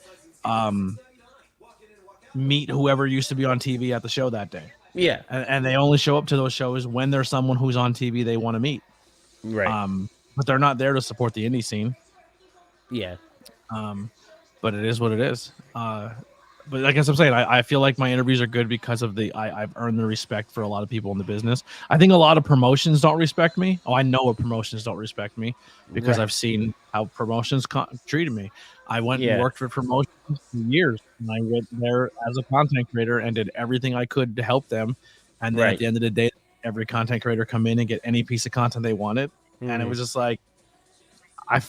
meet whoever used to be on TV at the show that day. Yeah. And they only show up to those shows when there's someone who's on TV they want to meet. Right. But they're not there to support the indie scene. Yeah. But it is what it is. But like as I'm saying, I feel like my interviews are good because of I've earned the respect for a lot of people in the business. I think a lot of promotions don't respect me. Oh, I know what promotions don't respect me because I've seen how promotions treated me. I went and worked for promotions for years, and I went there as a content creator and did everything I could to help them. And then at the end of the day, every content creator come in and get any piece of content they wanted, and it was just like I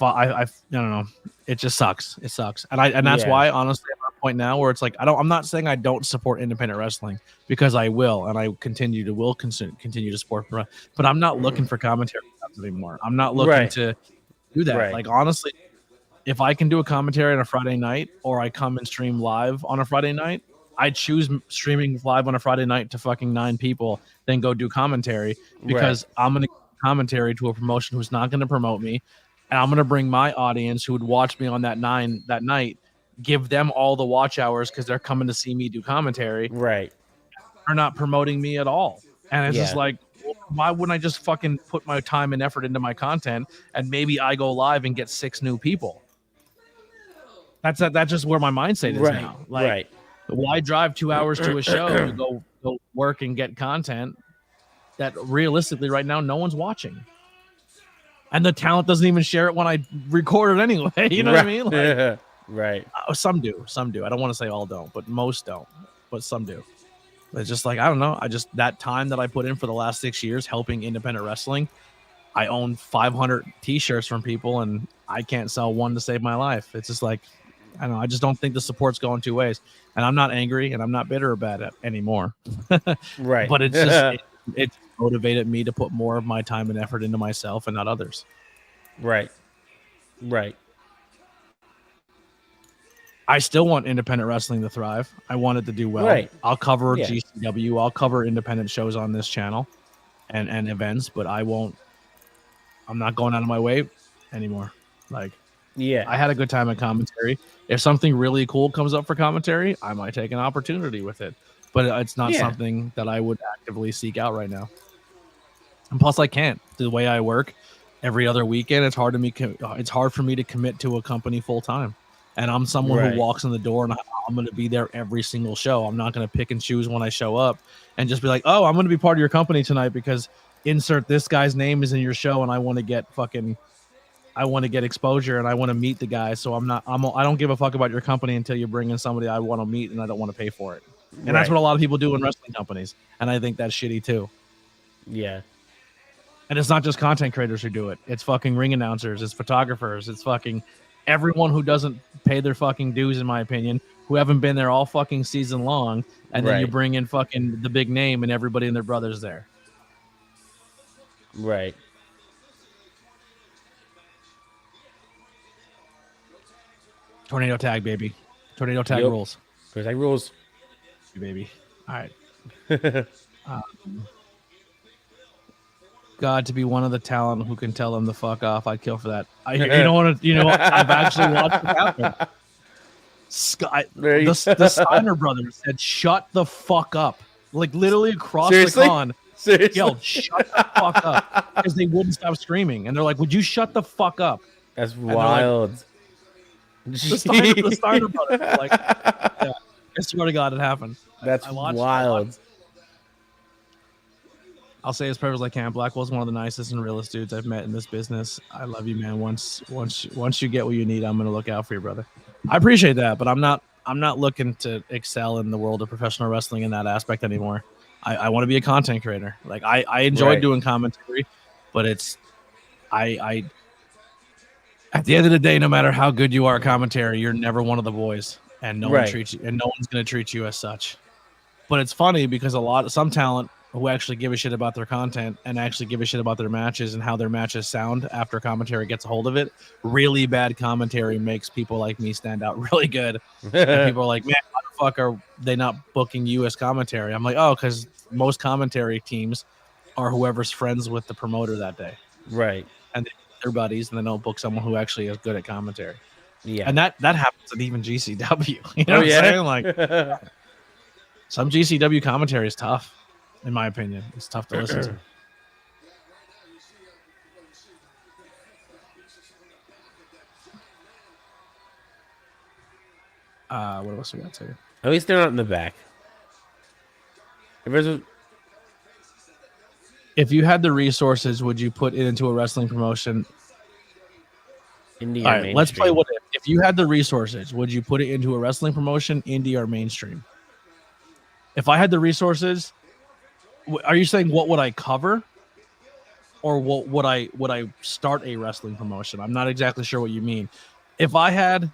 don't know. It just sucks. It sucks, and that's why honestly. Point now where it's like I'm not saying I don't support independent wrestling because I will, and I continue to support, but I'm not looking for commentary anymore. I'm not looking to do that. Like honestly, if I can do a commentary on a Friday night or I come and stream live on a Friday night, I choose streaming live on a Friday night to fucking 9 people, then go do commentary because I'm gonna commentary to a promotion who's not gonna promote me, and I'm gonna bring my audience who would watch me on that night. Give them all the watch hours because they're coming to see me do commentary. Right. They're not promoting me at all. And it's just like, why wouldn't I just fucking put my time and effort into my content and maybe I go live and get 6 new people? That's just where my mindset is Right, now. Like, right. why drive 2 hours to a show to go work and get content that realistically right now no one's watching? And the talent doesn't even share it when I record it anyway. You know what I mean? Like, right. some do. I don't want to say all don't, but most don't. But some do. It's just like, I don't know. That time that I put in for the last 6 years helping independent wrestling, I own 500 t-shirts from people and I can't sell one to save my life. It's just like, I don't know. I just don't think the support's going 2 ways. And I'm not angry and I'm not bitter about it anymore. Right. But it's just, it motivated me to put more of my time and effort into myself and not others. Right. Right. I still want independent wrestling to thrive. I want it to do well. Right. I'll cover Yeah. GCW. I'll cover independent shows on this channel and events, but I'm not going out of my way anymore. Like, Yeah. I had a good time at commentary. If something really cool comes up for commentary, I might take an opportunity with it. But it's not something that I would actively seek out right now. And plus, I can't. The way I work every other weekend, it's hard for me to commit to a company full time. And I'm someone who walks in the door and I'm going to be there every single show. I'm not going to pick and choose when I show up and just be like, oh, I'm going to be part of your company tonight because insert this guy's name is in your show and I want to get exposure and I want to meet the guy. So I don't give a fuck about your company until you bring in somebody I want to meet and I don't want to pay for it. And that's what a lot of people do in wrestling companies. And I think that's shitty too. Yeah. And it's not just content creators who do it. It's fucking ring announcers. It's photographers. It's fucking everyone who doesn't pay their fucking dues, in my opinion, who haven't been there all fucking season long. And then you bring in fucking the big name and everybody and their brothers there. Right. Tornado tag, baby. Tornado tag rules. Tornado tag rules. Baby. All right. God, to be one of the talent who can tell them to fuck off, I'd kill for that. I've actually watched it happen. The Steiner brothers said, "Shut the fuck up!" Like literally across the con, yelled, "Shut the fuck up!" because they wouldn't stop screaming, and they're like, "Would you shut the fuck up?" That's wild. Like, the Steiner brothers were like, yeah, I swear to God, it happened. That's wild. I'll say as perfect as I can. Blackwell's one of the nicest and realest dudes I've met in this business. I love you, man. Once you get what you need, I'm gonna look out for you, brother. I appreciate that, but I'm not looking to excel in the world of professional wrestling in that aspect anymore. I want to be a content creator. Like I enjoyed doing commentary, but I at the end of the day, no matter how good you are at commentary, you're never one of the boys, and no one treats you, and no one's gonna treat you as such. But it's funny because some talent who actually give a shit about their content and actually give a shit about their matches and how their matches sound after commentary gets a hold of it. Really bad commentary makes people like me stand out really good. And people are like, man, why the fuck are they not booking you as commentary? I'm like, oh, because most commentary teams are whoever's friends with the promoter that day. Right. And they're buddies and they don't book someone who actually is good at commentary. Yeah. And that happens at even GCW. You know what I'm saying? Like some GCW commentary is tough. In my opinion, it's tough to listen to. What else we got to? At least they're not in the back. If you had the resources, would you put it into a wrestling promotion? Indie All or right, mainstream? let's play what if you had the resources, would you put it into a wrestling promotion, indie or mainstream? If I had the resources, are you saying what would I cover, or what would I start a wrestling promotion? I'm not exactly sure what you mean. If I had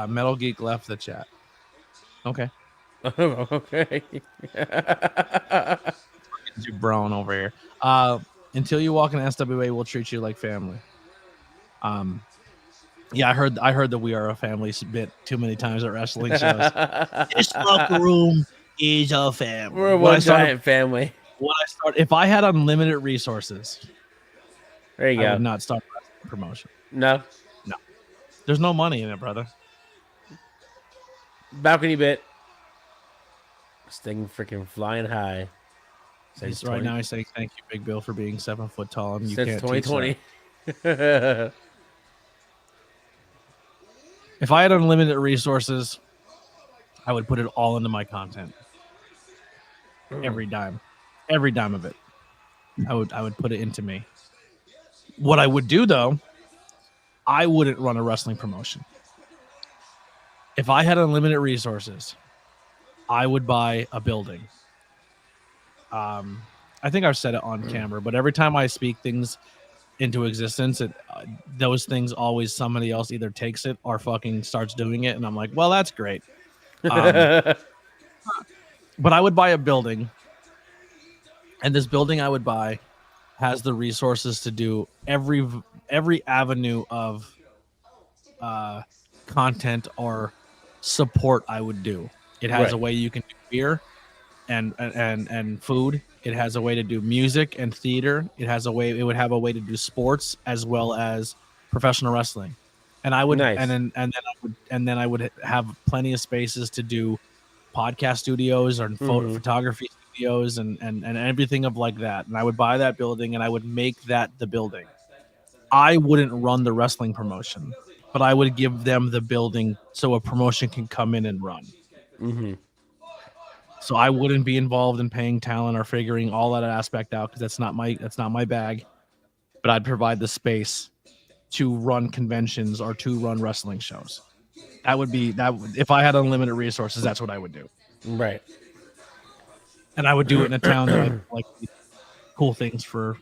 Metal Geek left the chat, okay, Okay. you brown over here. Until you walk in SWA, we'll treat you like family. Yeah, I heard that we are a family bit too many times at wrestling shows. This locker room is a family. We're one giant family. If I had unlimited resources, there you go. I would not start a promotion. No. There's no money in it, brother. Balcony bit. Sting freaking flying high. He's right now. He's saying thank you, Big Bill, for being 7 foot tall. And you Since can't teach 2020. that. If I had unlimited resources, I would put it all into my content. Every dime of it. I would put it into me. What I would do though, I wouldn't run a wrestling promotion. If I had unlimited resources, I would buy a building. I think I've said it on camera, but every time I speak things into existence, those things always somebody else either takes it or fucking starts doing it, and I'm like, well, that's great. But I would buy a building, and this building I would buy has the resources to do every avenue of content or support I would do. It has a way you can do beer and food. It has a way to do music and theater. It would have a way to do sports as well as professional wrestling. And I would and then I would have plenty of spaces to do podcast studios or photography studios and everything of like that. And I would buy that building and I would make that the building. I wouldn't run the wrestling promotion, but I would give them the building so a promotion can come in and run. So I wouldn't be involved in paying talent or figuring all that aspect out because that's not my bag. But I'd provide the space to run conventions or to run wrestling shows. If I had unlimited resources, that's what I would do. Right. And I would do it in a town that I like cool things for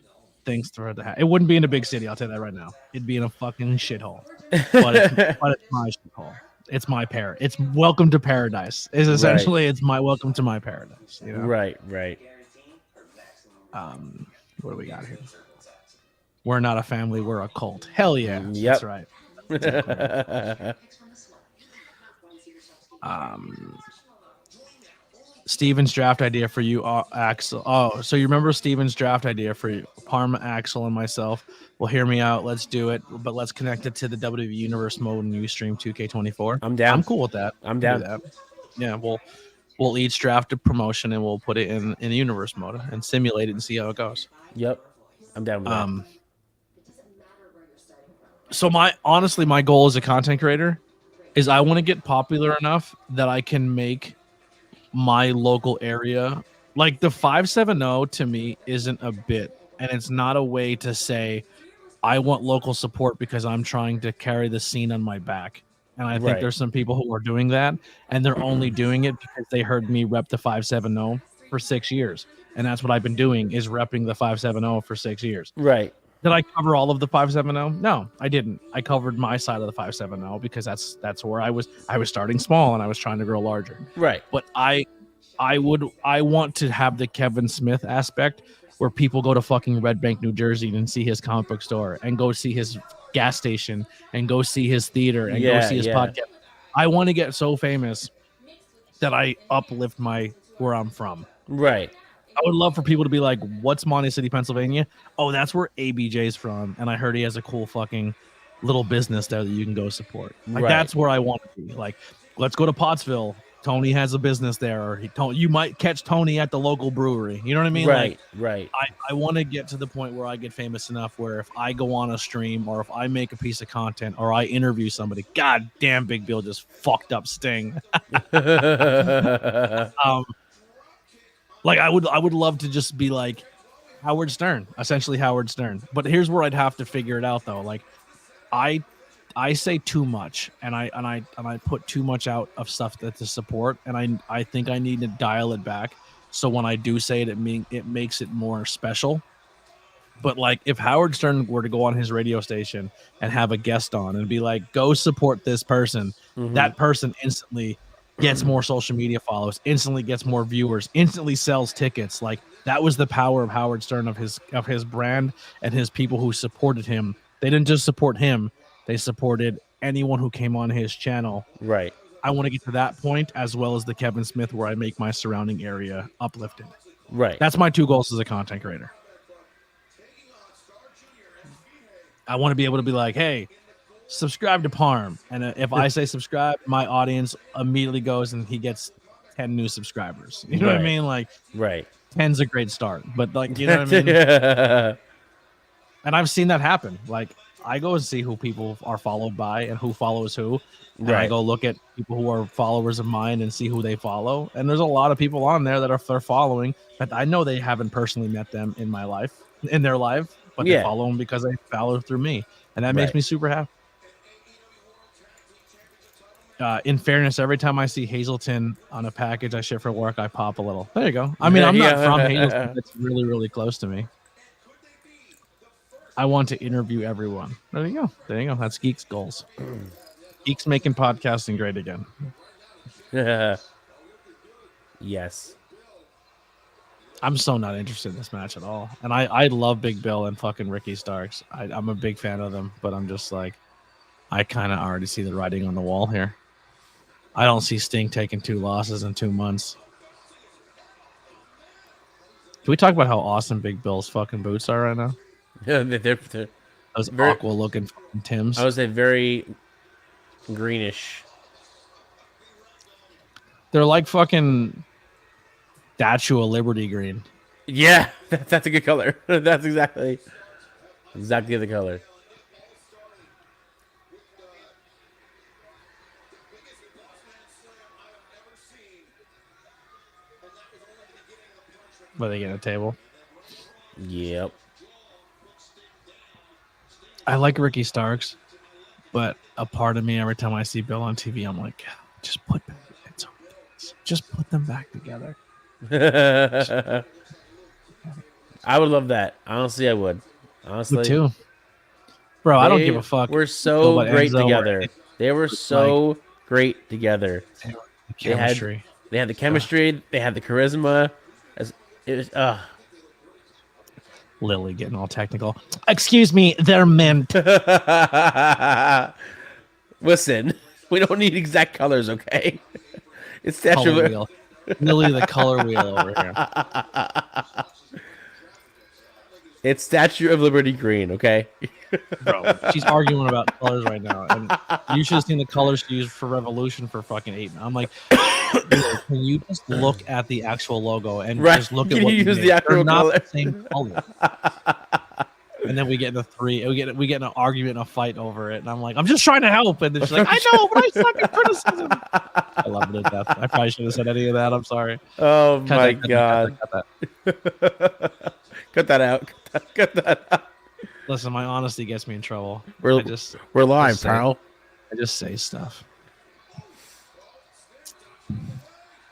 it to have. It wouldn't be in a big city, I'll tell you that right now. It'd be in a fucking shithole. But it's my shithole. It's my it's welcome to paradise. Is essentially it's my welcome to my paradise. You know? Right. What do we got here? We're not a family, we're a cult. Hell yeah. Yep. That's right. Steven's draft idea for you, Axel. Oh, so you remember Steven's draft idea for you? Parma, Axel, and myself. Well, hear me out. Let's do it, but let's connect it to the WWE Universe mode and you stream 2K24. I'm down. I'm cool with that. I'm down. That. Yeah, we'll each draft a promotion and we'll put it in the Universe mode and simulate it and see how it goes. Yep, I'm down with that. So my goal as a content creator is I want to get popular enough that I can make my local area like the 570 to me isn't a bit, and it's not a way to say I want local support because I'm trying to carry the scene on my back. And I think there's some people who are doing that, and they're only doing it because they heard me rep the 570 for 6 years. And that's what I've been doing, is repping the 570 for 6 years. Right. Did I cover all of the 570? No, I didn't. I covered my side of the 570 because that's where I was starting small and I was trying to grow larger. Right. But I want to have the Kevin Smith aspect where people go to fucking Red Bank, New Jersey and see his comic book store and go see his gas station and go see his theater and go see his podcast. I want to get so famous that I uplift where I'm from. Right. I would love for people to be like, what's Monty City, Pennsylvania? Oh, that's where ABJ's from. And I heard he has a cool fucking little business there that you can go support. Like, that's where I want to be. Like, let's go to Pottsville. Tony has a business there. Or you might catch Tony at the local brewery. You know what I mean? Right, like, right. I want to get to the point where I get famous enough where if I go on a stream or if I make a piece of content or I interview somebody, God damn, Big Bill just fucked up Sting. Like I would love to just be like Howard Stern, essentially Howard Stern. But here's where I'd have to figure it out though. Like I say too much and I put too much out of stuff to support, and I think I need to dial it back. So when I do say it, it makes it more special. But like if Howard Stern were to go on his radio station and have a guest on and be like, go support this person, that person instantly gets more social media follows, instantly gets more viewers, instantly sells tickets. Like that was the power of Howard Stern, of his brand and his people who supported him. They didn't just support him, they supported anyone who came on his channel. Right. I want to get to that point, as well as the Kevin Smith, where I make my surrounding area uplifted. Right. That's my two goals as a content creator. I want to be able to be like, hey, subscribe to Parm. And if I say subscribe, my audience immediately goes and he gets 10 new subscribers. You know what I mean? Like, 10's a great start, but like, you know what I mean? Yeah. And I've seen that happen. Like, I go and see who people are followed by and who follows who. And I Right. go look at people who are followers of mine and see who they follow. And there's a lot of people on there that they're following that I know they haven't personally met them in my life, in their life, but they Yeah. follow them because they follow through me. And that makes Right. me super happy. In fairness, every time I see Hazleton on a package I ship for work, I pop a little. There you go. I mean, I'm not Yeah. from Hazleton. It's really, really close to me. I want to interview everyone. There you go. There you go. That's Geek's goals. Geek's making podcasting great again. Yes. I'm so not interested in this match at all. And I love Big Bill and fucking Ricky Starks. I'm a big fan of them, but I'm just like, I kind of already see the writing on the wall here. I don't see Sting taking 2 losses in 2 months. Can we talk about how awesome Big Bill's fucking boots are right now? Yeah, they're Those very- aqua looking fucking Tims. I would say very greenish. They're like fucking Statue of Liberty green. Yeah, that's a good color. That's exactly the color. Where they get a table. Yep. I like Ricky Starks, but a part of me every time I see Bill on TV, I'm like, just put them back together. I would love that. Honestly, I would. Honestly, Me too. Bro, I don't give a fuck. We're so about great Enzo or together. anything. They were so great together. The chemistry. They had the chemistry. They had the charisma. It was Lily getting all technical. Excuse me, they're mint. Listen, we don't need exact colors, okay? It's Statue Color of wheel. Lily, the color wheel over here. It's Statue of Liberty green, okay? Bro, she's arguing about colors right now. And you should have seen the colors she used for Revolution for fucking 8. I'm like, dude, can you just look at the actual logo and Right. just look Can at what you you use made? the actual They're not color? the same color. And then we get in a 3. We get in an argument and a fight over it. And I'm like, I'm just trying to help. And then she's like, I know, but I suck at criticism. I love it to death. I probably should have said any of that. I'm sorry. Oh Cut my that, god. cut that. Cut that out. Cut that out. Listen, my honesty gets me in trouble. We're live, just say- pal. I just say stuff.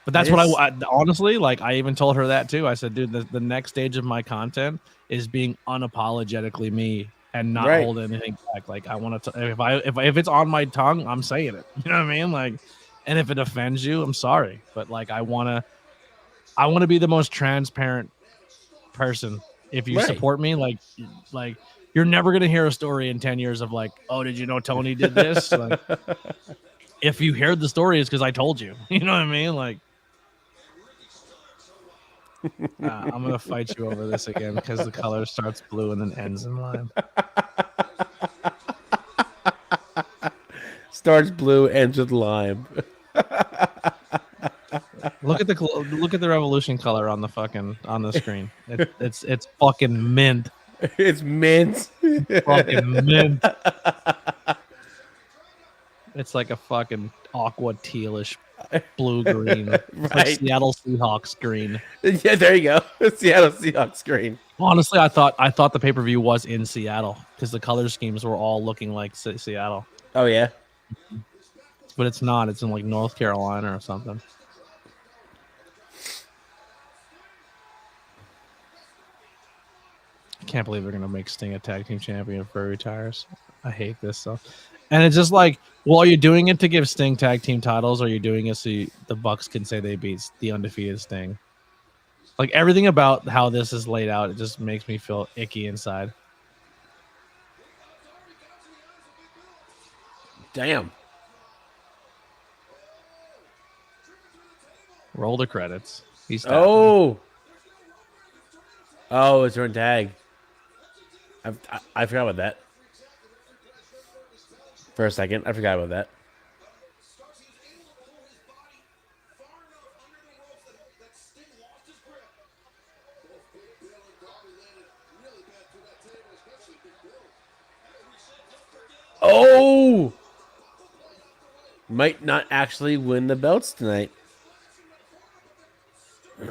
But that's what I honestly like. I even told her that too. I said, dude, the next stage of my content is being unapologetically me and not Right. hold anything back. Like I want to, if it's on my tongue, I'm saying it. You know what I mean? Like, and if it offends you, I'm sorry. But like, I want to be the most transparent person. If you Right. support me, like you're never gonna hear a story in 10 years of like, oh, did you know Tony did this? Like, if you heard the story, it's because I told you. You know what I mean? Like, I'm gonna fight you over this again because the color starts blue and then ends in lime. Starts blue, ends with lime. Look at the Revolution color on the screen. It's fucking mint. It's mint. Fucking mint. It's like a fucking aqua tealish blue green. It's like Right. Seattle Seahawks green. Yeah, there you go. Seattle Seahawks green. Honestly, I thought the pay-per-view was in Seattle because the color schemes were all looking like Seattle. Oh yeah. But it's not. It's in like North Carolina or something. I can't believe they're gonna make Sting a tag team champion before he retires. I hate this stuff. And it's just like, well, are you doing it to give Sting tag team titles, or are you doing it so the Bucks can say they beat the undefeated Sting? Like everything about how this is laid out, it just makes me feel icky inside. Damn. Roll the credits. He's tapping. Oh, it's her tag. I forgot about that. For a second, I forgot about that. Oh! Might not actually win the belts tonight.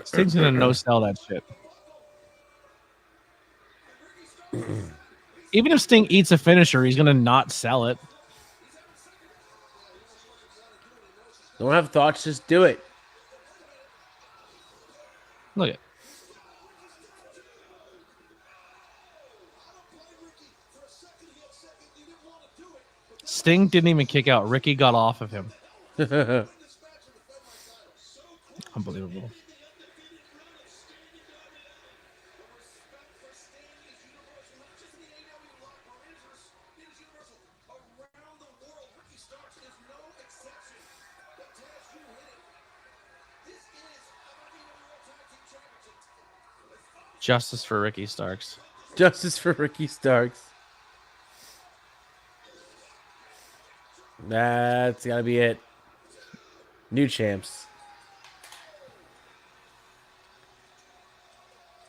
Sting's gonna no sell that shit. Even if Sting eats a finisher, he's gonna not sell it. Don't have thoughts, just do it. Look at. Sting didn't even kick out. Ricky got off of him. Unbelievable. Justice for Ricky Starks. Justice for Ricky Starks. That's gotta be it. New champs.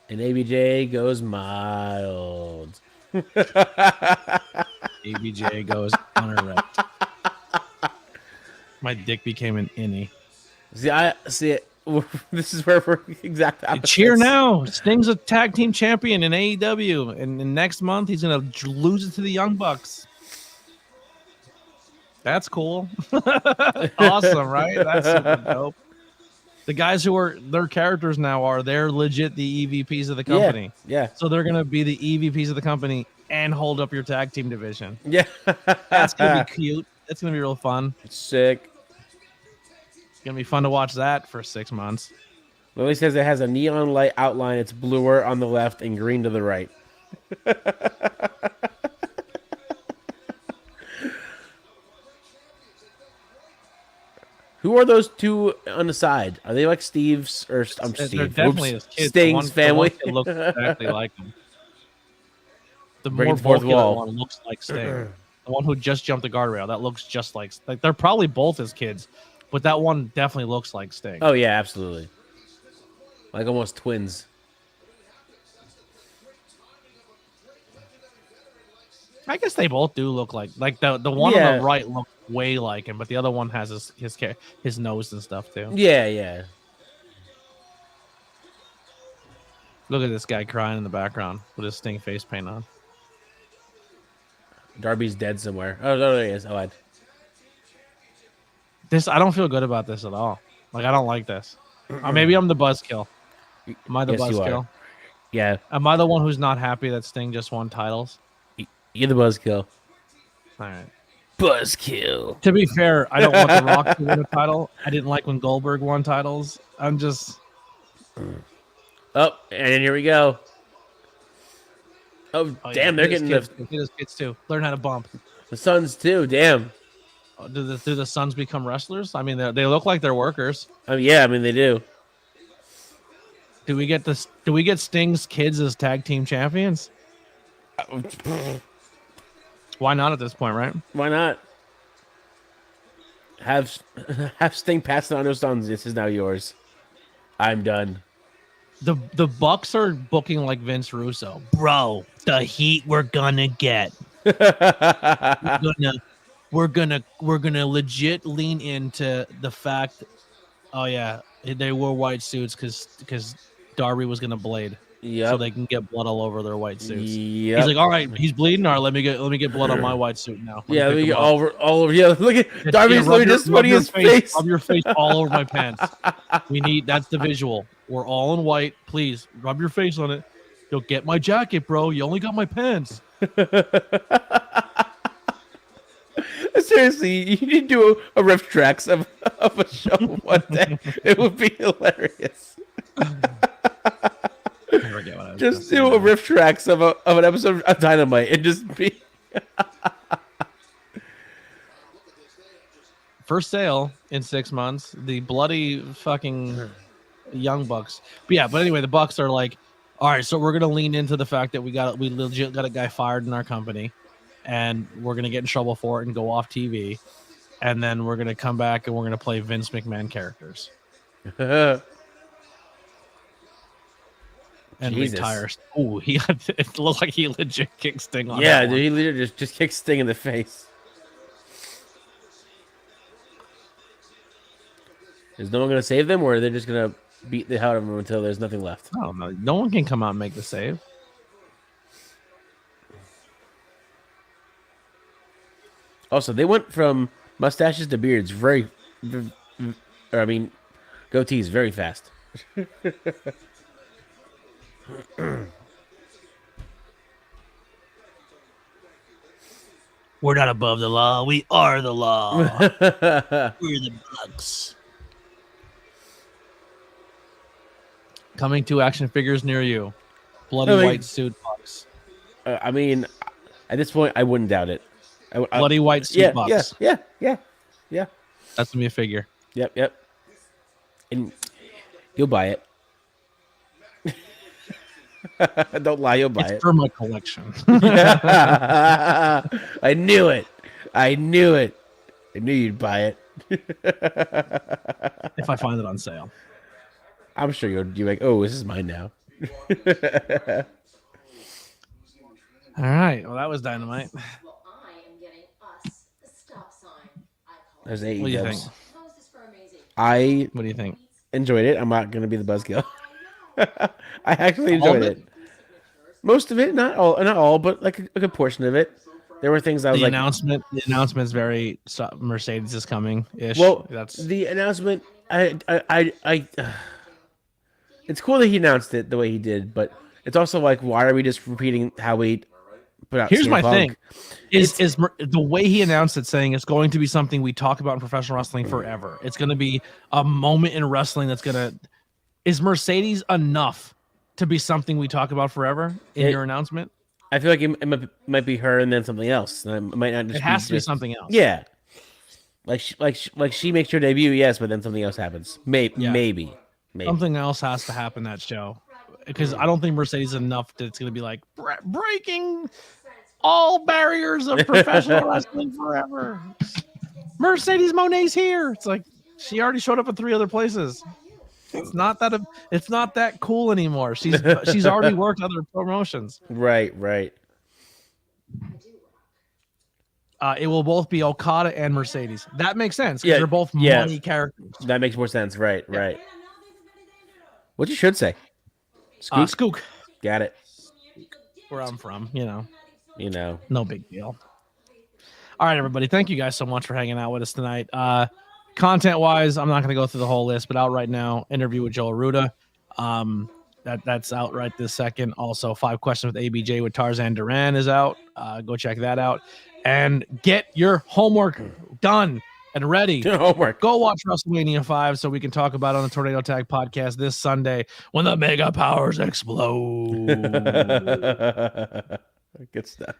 And ABJ goes mild. ABJ goes unerect. My dick became an innie. See, I see it. This is where we're exact opposites. Cheer now. Sting's a tag team champion in AEW. And next month, he's going to lose it to the Young Bucks. That's cool. Awesome, right? That's super dope. The guys who are their characters now they're legit the EVPs of the company. Yeah. So they're going to be the EVPs of the company and hold up your tag team division. Yeah. That's going to be cute. That's going to be real fun. Sick. It's going to be fun to watch that for 6 months. Lily says it has a neon light outline. It's bluer on the left and green to the right. Who are those two on the side? Are they like Steve's or Steve? They're definitely his kids. Sting's family. The one that looks exactly like him. The Breaking more the fourth bulky wall. one looks like Sting. The one who just jumped the guardrail, that looks just like they're probably both his kids, but that one definitely looks like Sting. Oh yeah, absolutely. Like almost twins. I guess they both do look like the one on the right looks way like him, but the other one has his nose and stuff too. Yeah. Look at this guy crying in the background with his Sting face paint on. Darby's dead somewhere. Oh, no, there he is. Oh, I don't feel good about this at all. Like, I don't like this. Maybe I'm the buzzkill. Am I the buzzkill? Yeah. Am I the one who's not happy that Sting just won titles? You're the buzzkill. All right. Buzzkill. To be fair, I don't want The Rock to win a title. I didn't like when Goldberg won titles. I'm just... Oh, and here we go. Oh damn, they're getting kids, his kids too. Learn how to bump. the Suns too. Damn. Do the Suns become wrestlers? I mean, they look like they're workers. Yeah, I mean they do. Do we get Sting's kids as tag team champions? Why not at this point, right? Why not? Have Sting pass it on to his sons. This is now yours. I'm done. The Bucks are booking like Vince Russo. Bro, the heat we're gonna get. we're gonna legit lean into the fact. Oh yeah, they wore white suits because Darby was gonna blade. Yeah. So they can get blood all over their white suits. Yep. He's like, all right, he's bleeding. All right, let me get blood on my white suit now. Yeah, let me get all over. Yeah, look at Darby's literally just putting his face. Rub your face all over my pants. That's the visual. We're all in white. Please rub your face on it. You'll get my jacket, bro. You only got my pants. Seriously, you need to do a riff tracks of a show one day. It would be hilarious. Just do a riff tracks of an episode of Dynamite and just be for sale in 6 months. The bloody fucking Young Bucks. But anyway, the Bucks are like, all right, so we're gonna lean into the fact that we legit got a guy fired in our company, and we're gonna get in trouble for it and go off TV, and then we're gonna come back and we're gonna play Vince McMahon characters. And Jesus. retire. Oh, it looked like he legit kicked Sting on. Yeah, that dude, he literally just kicked Sting in the face. Is no one going to save them, or are they just going to beat the hell out of them until there's nothing left? I don't know. No one can come out and make the save. Also, they went from mustaches to beards goatees very fast. We're not above the law. We are the law. We're the Bucks. Coming to action figures near you. Bloody white suit Bucks. I mean, at this point, I wouldn't doubt it. Bloody white suit Bucks. Yeah. That's gonna be a figure. Yep. And you'll buy it. Don't lie, you'll buy It's it. for my collection. I knew it. I knew you'd buy it. If I find it on sale. I'm sure you're like, oh, this is mine now. All right. Well, that was Dynamite. Well, I am getting us a stop sign. I call There's it. AEW. What do you think? How is this for amazing? I What do you think? enjoyed it. I'm not going to be the buzzkill. I actually enjoyed of it? it. Most of it, not all, but like a good portion of it. There were things I was The like, announcement's very Mercedes is coming ish. well, That's the announcement. It's cool that he announced it the way he did, but it's also like, why are we just repeating how we put out? Here's CM my Punk? thing: is the way he announced it, saying it's going to be something we talk about in professional wrestling forever. It's going to be a moment in wrestling that's going to. Is Mercedes enough to be something we talk about forever in your announcement? I feel like it might be her and then something else. It might not just. It has to be just something else. Yeah, like she makes her debut, yes, but then something else happens. Maybe. Something else has to happen that show, because I don't think Mercedes is enough that it's going to be like breaking all barriers of professional wrestling forever. Mercedes Monet's here. It's like she already showed up at 3 other places. It's not that cool anymore. She's already worked other promotions. Right. It will both be Okada and Mercedes. That makes sense because they're both money characters. That makes more sense. Right. What you should say. Skook. Got it. Where I'm from, You know. no big deal. All right, everybody. Thank you guys so much for hanging out with us tonight. Content wise, I'm not going to go through the whole list, but out right now, interview with Joe Arruda. That's out right this second. Also, 5 questions with ABJ with Tarzan Duran is out. Go check that out and get your homework done and ready. Homework. Go watch WrestleMania 5 so we can talk about it on the Tornado Tag podcast this Sunday when the mega powers explode. Good stuff.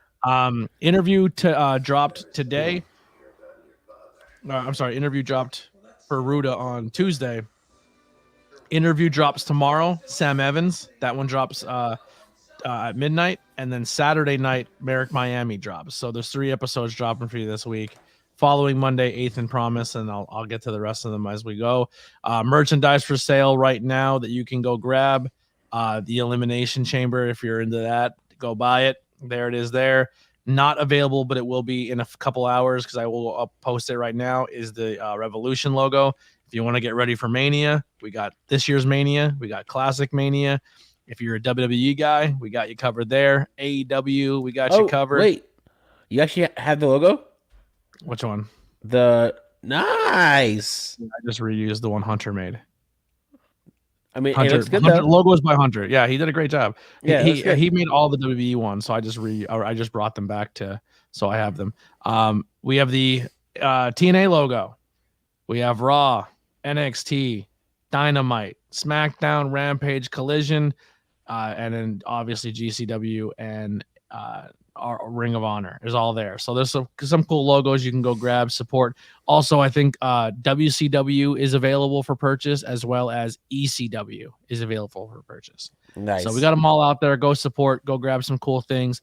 Interview dropped today. Interview dropped for Ruda on Tuesday. Interview drops tomorrow. Sam Evans. That one drops at midnight. And then Saturday night, Merrick Miami drops. So there's 3 episodes dropping for you this week. Following Monday, 8th and Promise, and I'll get to the rest of them as we go. Merchandise for sale right now that you can go grab. The Elimination Chamber, if you're into that, go buy it. There it is there. Not available, but it will be in a couple hours because I will post it right now, is the Revolution logo. If you want to get ready for Mania, we got this year's Mania. We got Classic Mania. If you're a WWE guy, we got you covered there. AEW, we got you covered. Wait, you actually have the logo? Which one? Nice. I just reused the one Hunter made. I mean, Hunter, it looks good Hunter, though. logo is by Hunter. Yeah, he did a great job. Yeah, he made all the WWE ones, so I just brought them back so I have them. We have the TNA logo. We have Raw, NXT, Dynamite, SmackDown, Rampage, Collision, and then obviously GCW and our Ring of Honor is all there. So there's some cool logos you can go grab, support. Also, I think WCW is available for purchase, as well as ECW is available for purchase. Nice. So we got them all out there. Go support, go grab some cool things,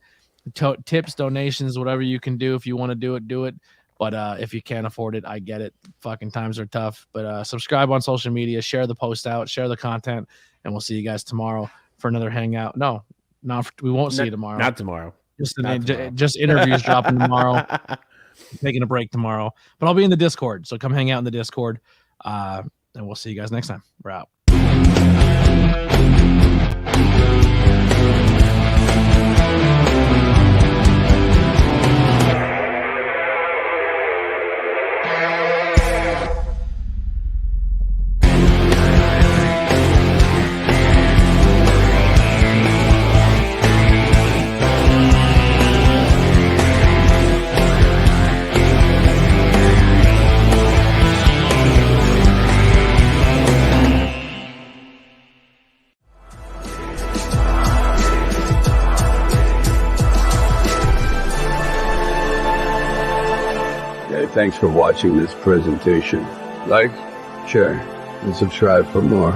tips, donations, whatever you can do. If you want to do it. But if you can't afford it, I get it. Fucking times are tough. But subscribe on social media, share the post out, share the content, and we'll see you guys tomorrow for another hangout. No, we won't see you tomorrow. Not tomorrow. Just interviews dropping tomorrow. Taking a break tomorrow, but I'll be in the Discord, so come hang out in the Discord. And we'll see you guys next time. We're out. Thanks for watching this presentation. Like, share, and subscribe for more.